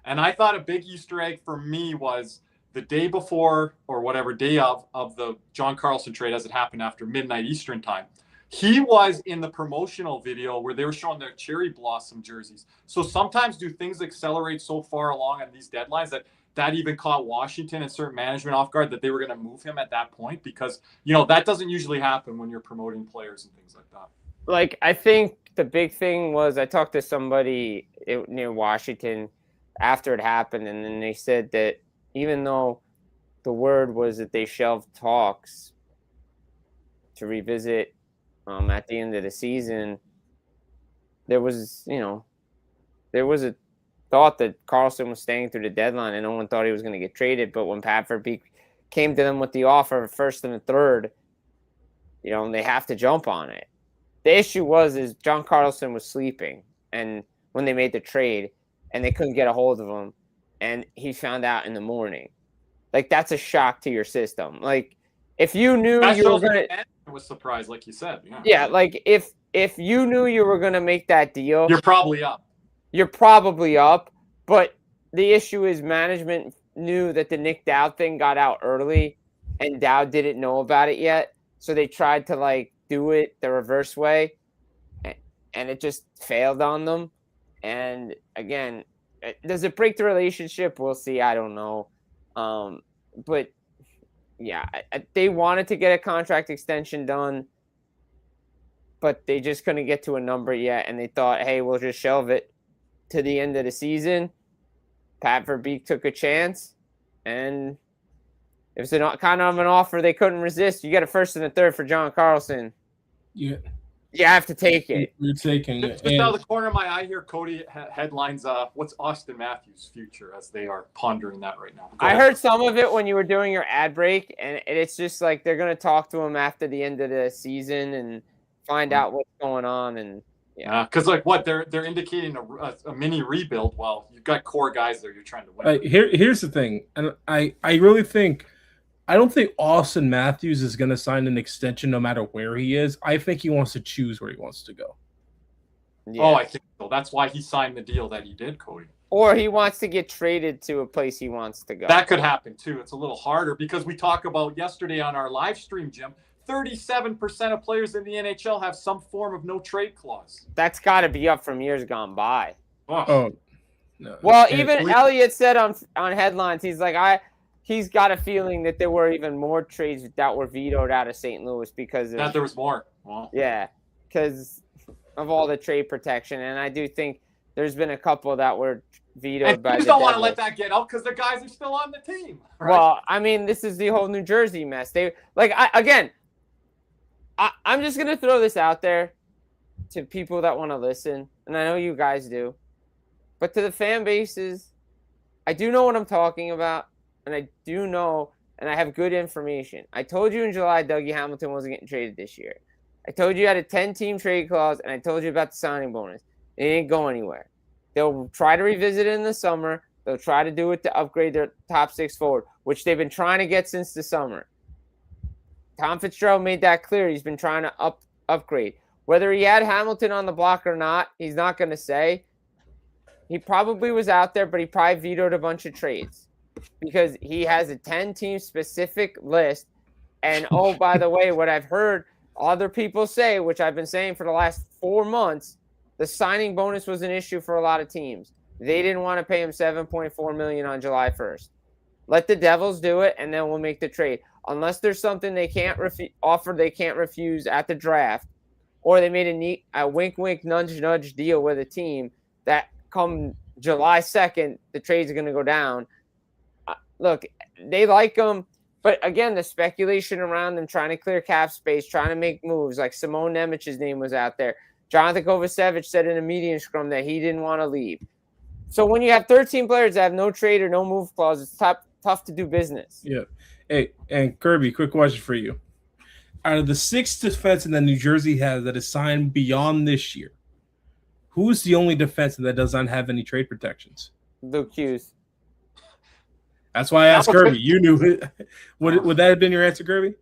And I thought a big Easter egg for me was the day before or whatever day of the John Carlson trade as it happened after midnight Eastern time. He was in the promotional video where they were showing their cherry blossom jerseys. So sometimes do things accelerate so far along on these deadlines that even caught Washington and certain management off guard that they were going to move him at that point because, that doesn't usually happen when you're promoting players and things like that. Like, I think the big thing was I talked to somebody near Washington after it happened, and then they said that even though the word was that they shelved talks to revisit at the end of the season, there was a thought that Carlson was staying through the deadline, and no one thought he was going to get traded. But when Pat Verbeek came to them with the offer of first and a third, they have to jump on it. The issue is John Carlson was sleeping, and when they made the trade, and they couldn't get a hold of him, and he found out in the morning. Like, that's a shock to your system. Like, if you knew you were going to... I was surprised, like you said. Yeah, like, if you knew you were going to make that deal... You're probably up. But the issue is management knew that the Nick Dowd thing got out early, and Dowd didn't know about it yet. So they tried to, do it the reverse way, and it just failed on them. And again, does it break the relationship? We'll see. I don't know. But yeah, they wanted to get a contract extension done, but they just couldn't get to a number yet. And they thought, hey, we'll just shelve it. to the end of the season. Pat Verbeek took a chance, and it was kind of an offer they couldn't resist. You get a first and a third for John Carlson. Yeah. You have to take it. You're taking it. Just out of the corner of my eye here, Cody headlines, what's Austin Matthews' future as they are pondering that right now? I heard some of it when you were doing your ad break, and it's just like they're going to talk to him after the end of the season and find out what's going on. And yeah, because like what they're indicating a mini rebuild. Well, you've got core guys there you're trying to win. Here's the thing, and I really think I don't think Austin Matthews is going to sign an extension no matter where he is. I think he wants to choose where he wants to go. Yeah. Oh, I think so. That's why he signed the deal that he did, Cody. Or he wants to get traded to a place he wants to go. That could happen too. It's a little harder because we talked about yesterday on our live stream, Jim. 37% of players in the NHL have some form of no trade clause. That's got to be up from years gone by. Oh, no. Well, even Elliott said on headlines, he's like, he's got a feeling that there were even more trades that were vetoed out of St. Louis because of that there was more. Wow. Yeah, because of all the trade protection, and I do think there's been a couple that were vetoed and by the Devils. Don't want to Devils. let that get out because the guys are still on the team. Right? Well, I mean, this is the whole New Jersey mess. I'm just gonna throw this out there to people that want to listen, and I know you guys do, but to the fan bases, I do know what I'm talking about, and I do know, and I have good information. I told you in July Dougie Hamilton wasn't getting traded this year. I told you had a 10-team trade clause, and I told you about the signing bonus. It didn't go anywhere. They'll try to revisit it in the summer. They'll try to do it to upgrade their top six forward, which they've been trying to get since the summer. Tom Fitzgerald made that clear. He's been trying to upgrade. Whether he had Hamilton on the block or not, he's not going to say. He probably was out there, but he probably vetoed a bunch of trades because he has a 10-team specific list. And, oh, by the way, what I've heard other people say, which I've been saying for the last 4 months, the signing bonus was an issue for a lot of teams. They didn't want to pay him $7.4 million on July 1st. Let the Devils do it, and then we'll make the trade. Unless there's something they can't offer, they can't refuse at the draft, or they made a wink, nudge deal with a team that come July 2nd, the trade's going to go down. Look, they like them, but again, the speculation around them trying to clear cap space, trying to make moves, like Simone Nemich's name was out there. Jonathan Kovacevic said in a media scrum that he didn't want to leave. So when you have 13 players that have no trade or no move clause, it's tough to do business. Yeah. Hey, and Kirby, quick question for you. Out of the 6 defensemen that New Jersey has that is signed beyond this year, who's the only defenseman that does not have any trade protections? Luke Hughes. That's why I asked Kirby. You knew it. Would that have been your answer, Kirby?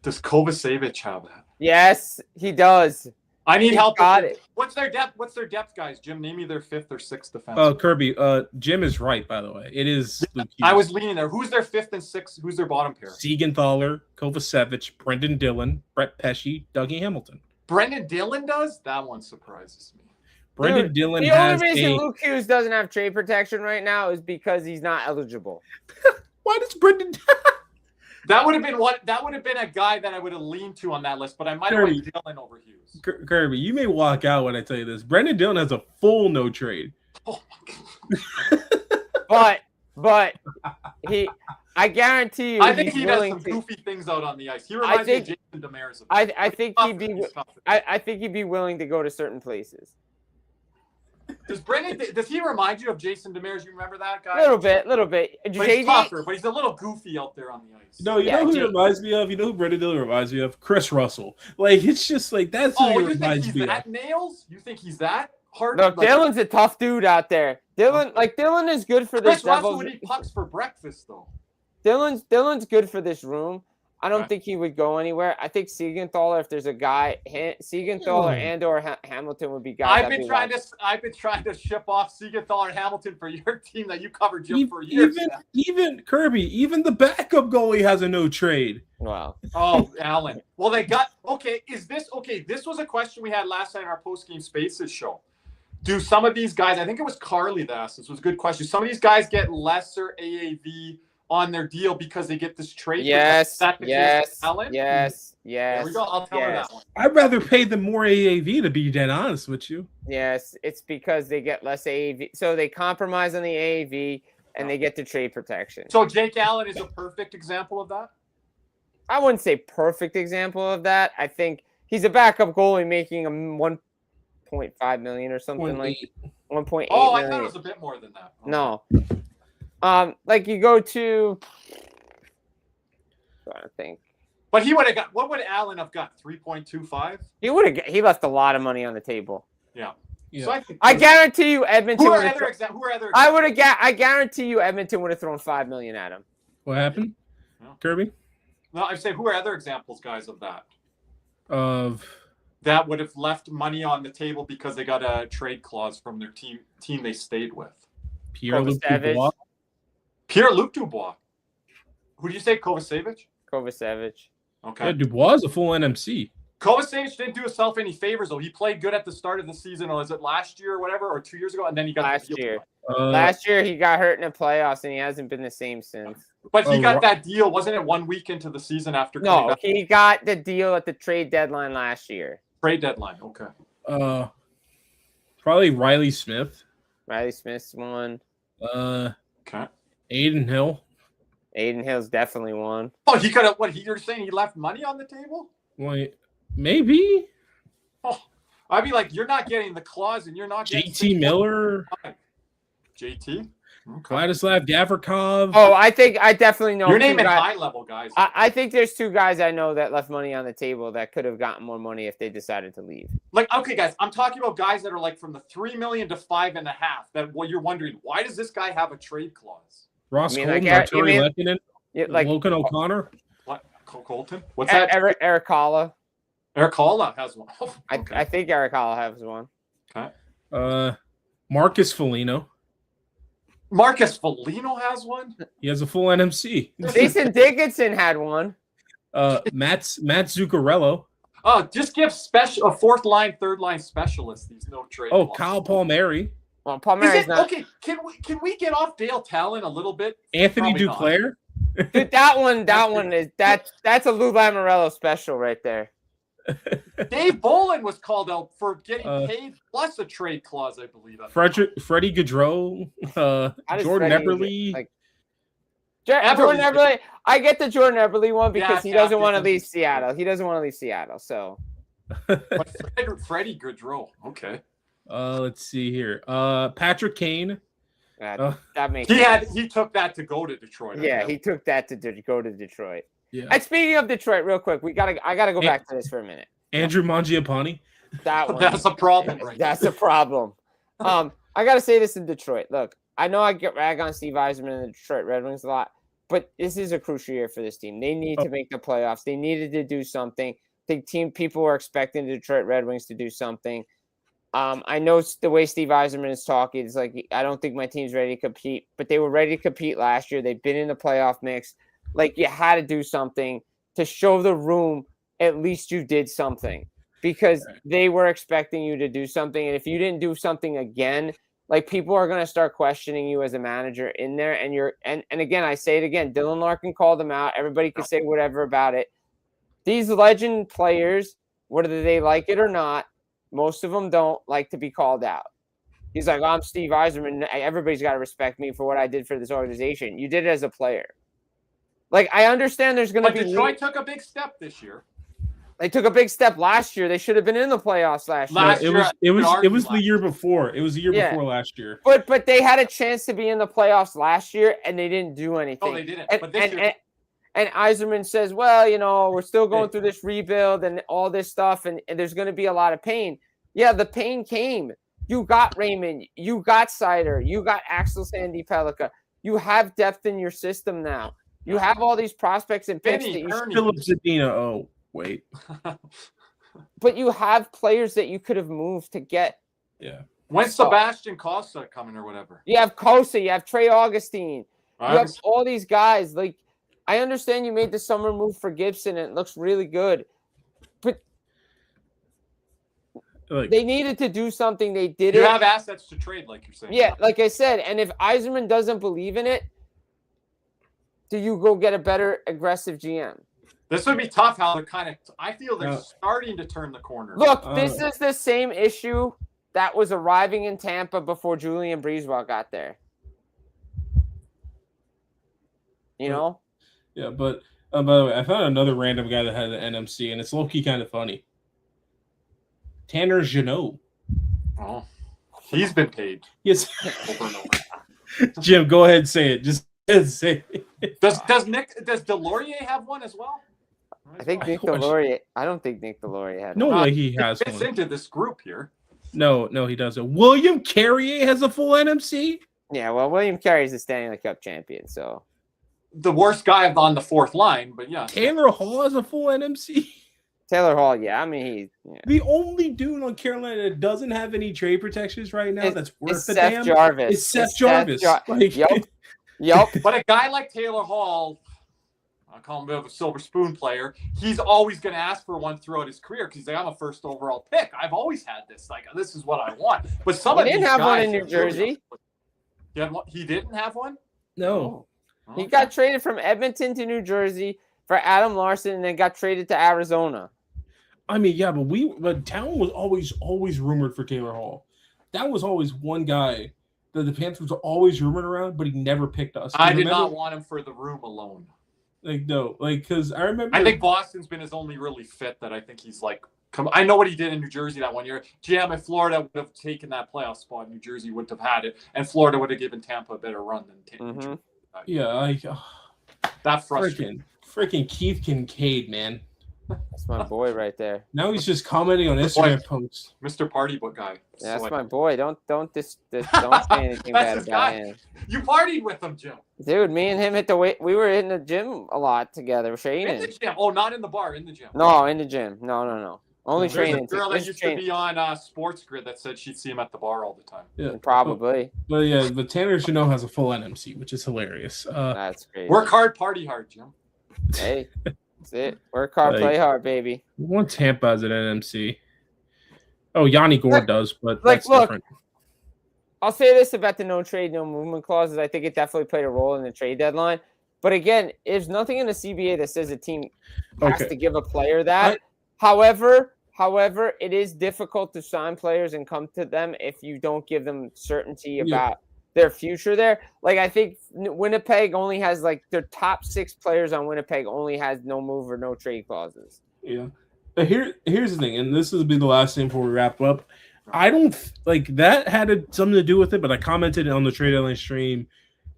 Does Kovacevic have that? Yes, he does. I need help. Got it. What's their depth, guys? Jim, name me their 5th or 6th defense. Oh, Kirby. Jim is right, by the way. It is Luke Hughes. I was leaning there. Who's their 5th and 6th? Who's their bottom pair? Siegenthaler, Kovacevic, Brendan Dillon, Brett Pesce, Dougie Hamilton. Brendan Dillon does? That one surprises me. Brendan Dillon the has only reason Luke Hughes doesn't have trade protection right now is because he's not eligible. Why does Brendan? That would have been what. That would have been a guy that I would have leaned to on that list, but I might have went Dillon over Hughes. Kirby, you may walk out when I tell you this. Brendan Dillon has a full no trade. Oh my God. but I guarantee you, I think he does willing some to, goofy things out on the ice. He reminds me of Jason Demers. I think he'd be willing to go to certain places. Does he remind you of Jason Demers? You remember that guy? A little bit. But he's tougher, but he's a little goofy out there on the ice. No, you know who he reminds me of? You know who Brendan Dillon reminds me of? Chris Russell. Like, it's just like, that's who he reminds me of. That nails? You think he's that hard? Look, Dylan's a tough dude out there. Dylan is good for this. Chris Russell would eat pucks for breakfast, though. Dylan's good for this room. I don't think he would go anywhere. I think Siegenthaler, if there's a guy, Siegenthaler and/or Hamilton would be guys. I've been trying to ship off Siegenthaler and Hamilton for your team that you covered, Jim, for years. Even Kirby, even the backup goalie has a no trade. Wow. Oh, Allen. Well, they got This was a question we had last night in our post-game Spaces show. Do some of these guys? I think it was Carly that asked this. Was a good question. Some of these guys get lesser AAV on their deal because they get this trade. Yes. Yes. There we go. I'll tell her that one. I'd rather pay them more AAV, to be dead honest with you. Yes, it's because they get less AAV. So they compromise on the AAV and they get the trade protection. So Jake Allen is a perfect example of that? I wouldn't say perfect example of that. I think he's a backup goalie making a 1.5 million or something like 1.8 Oh, I million. thought it was a bit more than that. No. Like you go to I think. But he would have got, what would Allen have got? 3.25? He left a lot of money on the table. Yeah. Yeah. So I guarantee you Edmonton who are would have other examples? I guarantee you Edmonton would have thrown $5 million at him. What happened? Yeah. Kirby? No, I say who are other examples, guys, of that? Of That would have left money on the table because they got a trade clause from their team they stayed with. Pierre-Luc Kovacevic. Dubois? Pierre-Luc Dubois. Who did you say? Kovacevic? Kovacevic. Okay. Yeah, Dubois is a full NMC. Kovacevic didn't do himself any favors, though. He played good at the start of the season, or was it last year or whatever, or 2 years ago, and then he got Last the deal. year. Last year he got hurt in the playoffs and he hasn't been the same since. But he got that deal, wasn't it 1 week into the season after coming No, back? he got the deal at the trade deadline last year. Trade deadline, okay. Probably Riley Smith. Riley Smith's one. Okay. Aiden Hill. Aiden Hill's definitely one. Oh, he could have, you're saying he left money on the table? Wait, maybe Oh, I'd be like, you're not getting the clause and you're not getting JT Miller, JT? Okay. Vladislav Gavrikov. Oh, I definitely know. You're two naming guys. high-level guys. I think there's two guys I know that left money on the table that could have gotten more money if they decided to leave. Like, okay, guys, I'm talking about guys that are like from the 3 million to 5.5. That you're wondering, why does this guy have a trade clause? Ross You Colton, mean like Arturi Lehkonen, Yeah, like Logan O'Connor. What? Colton? What's that? Eric Holla. Eric Holla has one. Oh, okay. I think Eric Holla has one. Okay. Marcus Foligno. Marcus Foligno has one? He has a full NMC. Jason Dickinson had one. Matt Zuccarello. Oh, just give a fourth line, third line specialist these no trade. Oh, clauses. Kyle Palmieri. Well, Palmieri's not. Okay, can we get off Dale Talon a little bit? Anthony Probably not. Duclair. Dude, that one is that's a Lou Lamoriello special right there. Dave Bolin was called out for getting paid plus a trade clause, I believe. Freddie Gaudreau. Jordan Eberle. Jordan Eberle. I get the Jordan Eberle one because he doesn't want to captain. leave Seattle. He doesn't want to leave Seattle. So But Freddie Gaudreau, okay. Let's see here. Patrick Kane. that makes He sense. took that to go to Detroit. Yeah, he took that to go to Detroit. Yeah. And speaking of Detroit, real quick, I gotta go back to this for a minute. Andrew Mangiapane. That one. That's a problem, right? That's a problem. I gotta say this in Detroit. Look, I know I get rag on Steve Yzerman and the Detroit Red Wings a lot, but this is a crucial year for this team. They need to make the playoffs. They needed to do something. I think people were expecting the Detroit Red Wings to do something. I know the way Steve Yzerman is talking, it's like, I don't think my team's ready to compete, but they were ready to compete last year. They've been in the playoff mix. Like, you had to do something to show the room at least you did something, because they were expecting you to do something. And if you didn't do something again, like, people are going to start questioning you as a manager in there. And again, I say it again, Dylan Larkin called them out. Everybody can say whatever about it. These legend players, whether they like it or not, most of them don't like to be called out. He's like, I'm Steve Yzerman. Everybody's got to respect me for what I did for this organization. You did it as a player. Like, I understand there's going to be. Detroit took a big step this year. They took a big step last year. They should have been in the playoffs last year. It was the year before. It was the year before last year. But they had a chance to be in the playoffs last year, and they didn't do anything. Oh, they didn't. And, but this year. And Yzerman says, well, we're still going through this rebuild and all this stuff, and there's going to be a lot of pain. Yeah, the pain came. You got Raymond. You got Sider. You got Axel Sandy Pellica. You have depth in your system now. You have all these prospects and picks. Philip Zadina. Oh, wait. But you have players that you could have moved to get. Yeah. When's Sebastian Costa coming or whatever? You have Kosa. You have Trey Augustine. You have all these guys. Like, I understand you made the summer move for Gibson, and it looks really good. But they needed to do something. They did it. You have assets to trade, like you're saying. Yeah, like I said. And if Yzerman doesn't believe in it, do you go get a better aggressive GM? This would be tough. How they're kind of. I feel they're starting to turn the corner. Look, this is the same issue that was arriving in Tampa before Julien Brisebois got there. You know? Yeah, but by the way, I found another random guy that had an NMC, and it's low-key kind of funny. Tanner Jeannot. Oh, he's been paid. Yes. Over and over. Jim, go ahead and say it. Just say it. Does Delorier have one as well? I think Nick Delorier. I don't think Nick Delorier had no one. way he has fits one. into this group here. No, he doesn't. William Carrier has a full NMC? Yeah, well, William Carrier is the Stanley Cup champion, so. The worst guy on the fourth line, but yeah. Taylor Hall has a full NMC? Taylor Hall, yeah. I mean, the only dude on Carolina that doesn't have any trade protections right now that's worth the damn Jarvis. It's Seth Jarvis. Yep. But a guy like Taylor Hall, I call him a bit of a silver spoon player. He's always going to ask for one throughout his career because he's like, I'm a first overall pick. I've always had this. Like, this is what I want. But some of these didn't have guys one in New Jersey. He didn't have one? No. He got traded from Edmonton to New Jersey for Adam Larson and then got traded to Arizona. I mean, yeah, but Town was always rumored for Taylor Hall. That was always one guy that the Panthers were always rumored around, but he never picked us. I did not want him for the room alone. Because I remember. I think Boston's been his only really fit that I think he's like. I know what he did in New Jersey that one year. GM, if Florida would have taken that playoff spot, New Jersey wouldn't have had it, and Florida would have given Tampa a better run than New Jersey. Yeah, that frustrating. Freaking Keith Kincaid, man. That's my boy right there. Now he's just commenting on Instagram posts. Mr. Party Book guy. Yeah, that's my boy. Don't say anything bad about him. You partied with him, Jim. Dude, me and him we were in the gym a lot together. Training. In the gym. Oh, not in the bar, in the gym. No, in the gym. No. Only training. There's a girl that used to be on Sports Grid that said she'd see him at the bar all the time. Yeah, probably. But Tanner Jeannot has a full NMC, which is hilarious. That's great. Work hard, party hard, Jim. Hey, that's it. Work hard, play hard, baby. One Tampa has an NMC. Oh, Yanni Gourde does, but that's different. I'll say this about the no trade, no movement clauses. I think it definitely played a role in the trade deadline. But again, there's nothing in the CBA that says a team has to give a player that. However, it is difficult to sign players and come to them if you don't give them certainty about their future there. Like, I think Winnipeg only has, like, their top 6 players on Winnipeg only has no move or no trade clauses. Yeah. But here's the thing, and this will be the last thing before we wrap up. I don't that had something to do with it, but I commented on the trade deadline stream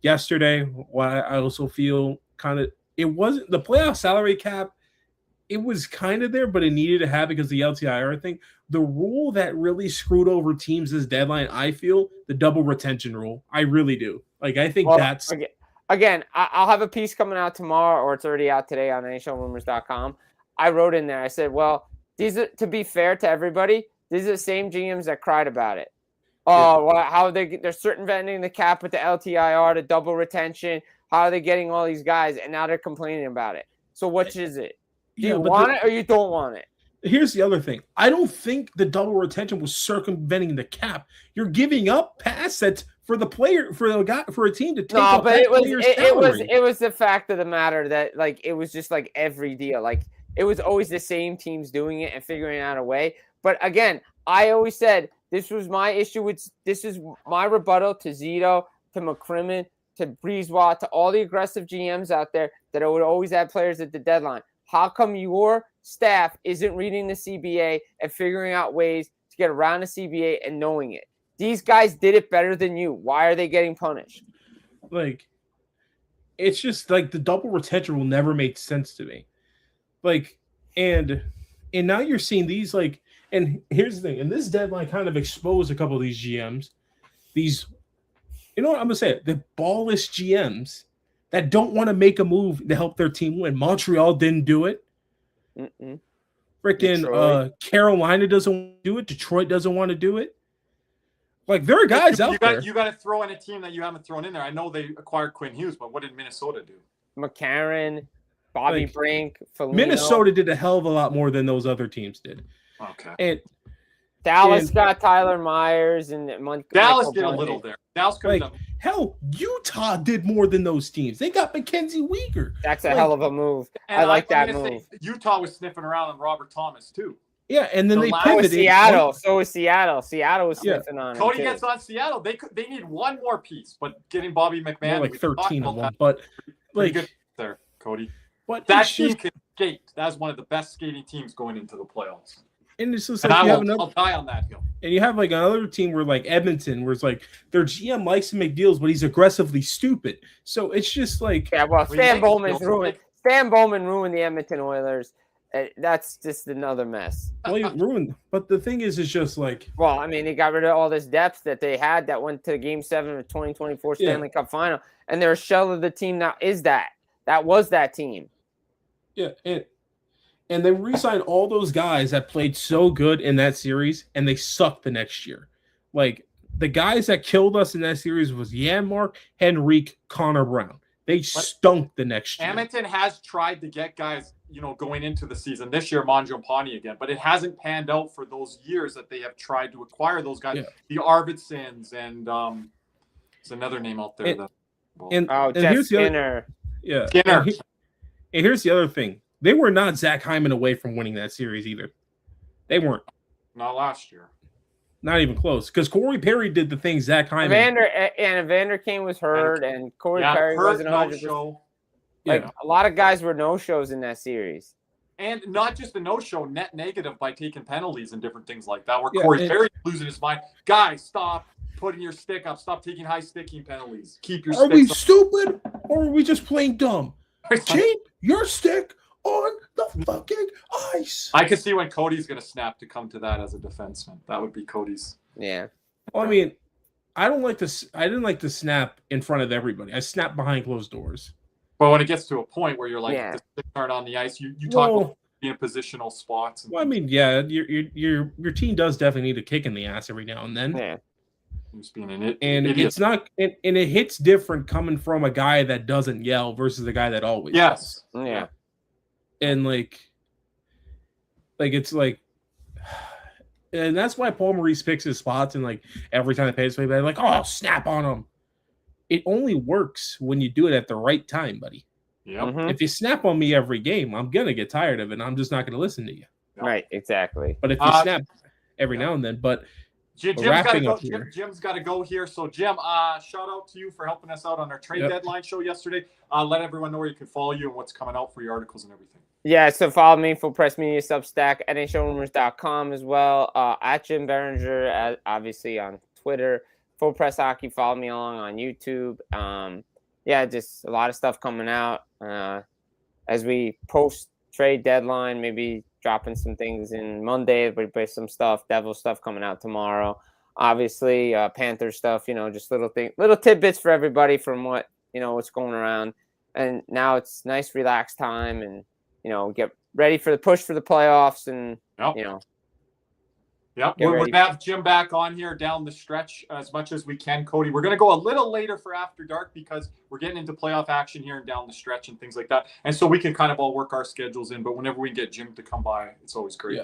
yesterday. Why I also feel it wasn't the playoff salary cap. It was kind of there, but it needed to have because the LTIR thing. The rule that really screwed over teams this deadline, I feel, the double retention rule. I really do. I think that's again. I'll have a piece coming out tomorrow, or it's already out today on NHLRumors.com. I wrote in there. I said, "Well, these are, to be fair to everybody, these are the same GMs that cried about it. Oh, well, how they're circumventing the cap with the LTIR, the double retention. How are they getting all these guys, and now they're complaining about it? So which is it? Do you want it or you don't want it?" Here's the other thing. I don't think the double retention was circumventing the cap. You're giving up assets for the player, for a team to take up that player's salary. It was the fact of the matter that it was just like every deal. It was always the same teams doing it and figuring out a way. But again, I always said this was my issue this is my rebuttal to Zito, to McCrimmon, to Brisebois, to all the aggressive GMs out there that would always add players at the deadline. How come your staff isn't reading the CBA and figuring out ways to get around the CBA and knowing it? These guys did it better than you. Why are they getting punished? It's just the double retention rule never made sense to me. And now you're seeing these and here's the thing. And this deadline kind of exposed a couple of these GMs. These, you know what I'm going to say? The ballless GMs that don't want to make a move to help their team win. Montreal didn't do it. Freaking Carolina doesn't want to do it. Detroit doesn't want to do it. There are guys out there. You got to throw in a team that you haven't thrown in there. I know they acquired Quinn Hughes, but what did Minnesota do? McCarron, Bobby Brink, Foligno. Minnesota did a hell of a lot more than those other teams did. Okay. And Dallas got Tyler Myers and Dallas did a little there. Dallas could have done. Hell, Utah did more than those teams. They got Mackenzie Weegar. That's a hell of a move. And I like I'm that gonna move. say Utah was sniffing around on Robert Thomas too. Yeah, and then The they last- So was pivoted. Seattle. So was Seattle. Seattle was Yeah. sniffing on him, Cody too. gets on Seattle. They need one more piece, but getting Bobby More McMahon, like we talked 13 of about them, that. but Pretty like good there, Cody. but That it's team just, can skate. That's one of the best skating teams going into the playoffs. and it's just And like I'll die on that hill. and you have like another team where like Edmonton, where it's like their GM likes to make deals, but he's aggressively stupid. So it's just like Yeah, well, Well, Stan you Bowman's think- ruined. Stan Bowman ruined the Edmonton Oilers. That's just another mess. well, he ruined. But the thing is, it's just like Well, I mean, he got rid of all this depth that they had that went to Game 7 of the 2024 Yeah. Stanley Cup Final, and they're a shell of the team now. That was that team? yeah, and they re-signed all those guys that played so good in that series, and they sucked the next year. Like the guys that killed us in that series was Janmark, Henrique, Connor Brown. They stunk the next year. Edmonton has tried to get guys, going into the season this year, Mangiapane again, but it hasn't panned out for those years that they have tried to acquire those guys. Yeah. The Arvidssons and there's another name out there. And Jeff here's the other, Skinner. yeah, Skinner. And here's the other thing: they were not Zach Hyman away from winning that series either. They weren't, Not last year. not even close. Because Corey Perry did the thing Zach Hyman. Evander Kane was hurt, and Corey Yeah, Perry hurt, wasn't no 100%. show. Like a lot of guys were no shows in that series. And not just the no-show, net negative by taking penalties and different things like that, where Yeah, Corey and- Perry's losing his mind. Guys, stop putting your stick up. Stop taking high sticking penalties. Keep your Are we sticks stupid or are we just playing dumb? up. Keep your stick on the fucking ice. I could see when Cody's going to snap to come to that as a defenseman. That would be Cody's. Yeah. Well, I mean, I didn't like to snap in front of everybody. I snapped behind closed doors. But when it gets to a point where you're like, Yeah. the sticks aren't on the ice, you talk Well, about being in positional spots. And well, I mean, yeah, your team does definitely need a kick in the ass every now and then. Yeah. just being an idiot. And it's not, and it hits different coming from a guy that doesn't yell versus the guy that always Yes. Yeah. and like it's like, and that's why Paul Maurice picks his spots, and like every time they pay his way, they're like, oh, snap on him. It only works when you do it at the right time, buddy. Yep. Mhm. If you snap on me every game, I'm gonna get tired of it, and I'm just not gonna listen to you. Right. Exactly. But if you snap every now and then, but Jim's got to wrapping go. up here. Jim's got to go here. So Jim, shout out to you for helping us out on our trade deadline show yesterday. Let everyone know where you can follow you and what's coming out for your articles and everything. Yeah, so follow me, Full Press Media Substack, NHLrumors.com as well. At Jim Berenger, obviously on Twitter. Full Press Hockey, follow me along on YouTube. Yeah, just a lot of stuff coming out. As we post trade deadline, maybe dropping some things in Monday, but some stuff, Devil stuff coming out tomorrow. Obviously, Panther stuff, just little tidbits for everybody from what's going around. And now it's nice, relaxed time, and get ready for the push for the playoffs, and Yep, Get we're ready. going to have Jim back on here down the stretch as much as we can, Cody. We're going to go a little later for After Dark because we're getting into playoff action here and down the stretch and things like that. And so we can kind of all work our schedules in. But whenever we get Jim to come by, it's always great.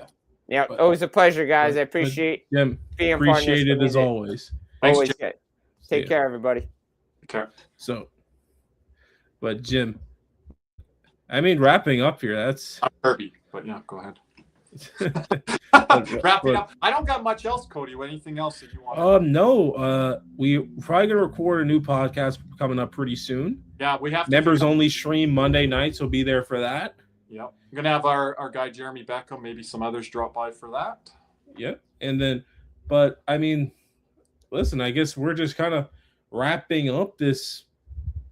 Yeah, But- always a pleasure, guys. I but- appreciate Jim, being part of this appreciate it as community. always. Thanks, Always Jim. good. Take Yeah. care, everybody. Take care. So, but Jim, I mean, wrapping up here, that's I'm Kirby, but yeah, go ahead. But- Wrapping up. I don't got much else, Cody. Anything else that you want? no. We probably gonna record a new podcast coming up pretty soon. Yeah, we have to. Members only stream Monday night, so be there for that. Yep. I'm going to have our guy Jeremy Beckham, maybe some others drop by for that. Yep. And then, but I mean, listen, I guess we're just kind of wrapping up this,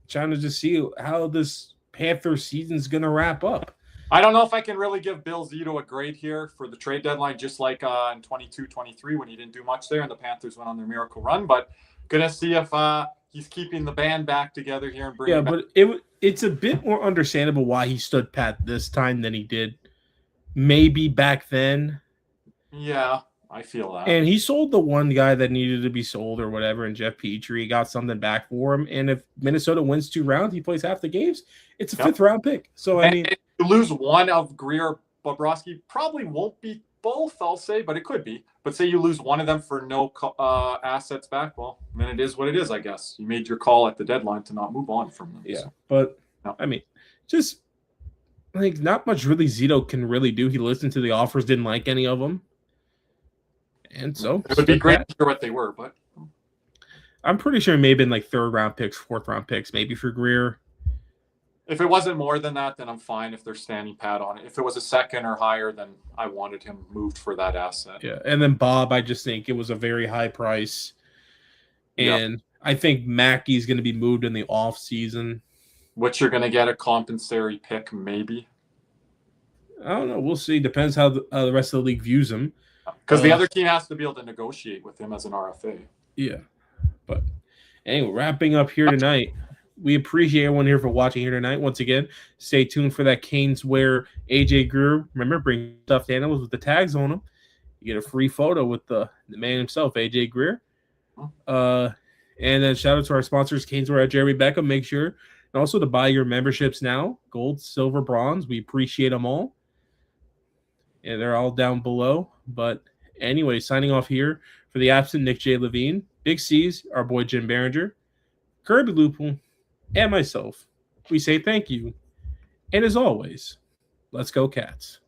trying to just see how this Panther season's gonna wrap up. I don't know if I can really give Bill Zito a grade here for the trade deadline, just like in 22-23 when he didn't do much there and the Panthers went on their miracle run. But going to see if he's keeping the band back together here and bringing Yeah, back. but it's a bit more understandable why he stood pat this time than he did maybe back then. Yeah, I feel that. And he sold the one guy that needed to be sold or whatever, and Jeff Petrie got something back for him. And if Minnesota wins 2 rounds, he plays half the games. It's a 5th round pick. So I mean, and to lose one of Greer, Bobrovsky probably won't be both, I'll say, but it could be. But say you lose one of them for no assets back, well, then it is what it is, I guess. You made your call at the deadline to not move on from them. Yeah, so. but No. I mean, just like not much really Zito can really do. He listened to the offers, didn't like any of them, and so It would be great to hear what they were, but I'm pretty sure it may have been like 3rd round picks, 4th round picks, maybe for Greer. if it wasn't more than that, then I'm fine if they're standing pat on it. If it was a 2nd or higher, then I wanted him moved for that asset. Yeah, and then Bob, I just think it was a very high price, and I think Mackey's going to be moved in the off season. Which you're going to get a compensatory pick, maybe. I don't know. We'll see. Depends how the rest of the league views him. Because the other team has to be able to negotiate with him as an RFA. Yeah. But anyway, wrapping up here tonight. We appreciate everyone here for watching here tonight. Once again, stay tuned for that Caneswear AJ Greer. Remember, bring stuffed animals with the tags on them. You get a free photo with the man himself, AJ Greer. And then shout out to our sponsors, Caneswear at Jeremy Beckham. Make sure and also to buy your memberships now. Gold, silver, bronze. We appreciate them all. And they're all down below. But anyway, signing off here for the absent Nick J. Levine, Big C's, our boy Jim Behringer, Kirby Loophole, and myself. We say thank you. And as always, let's go Cats.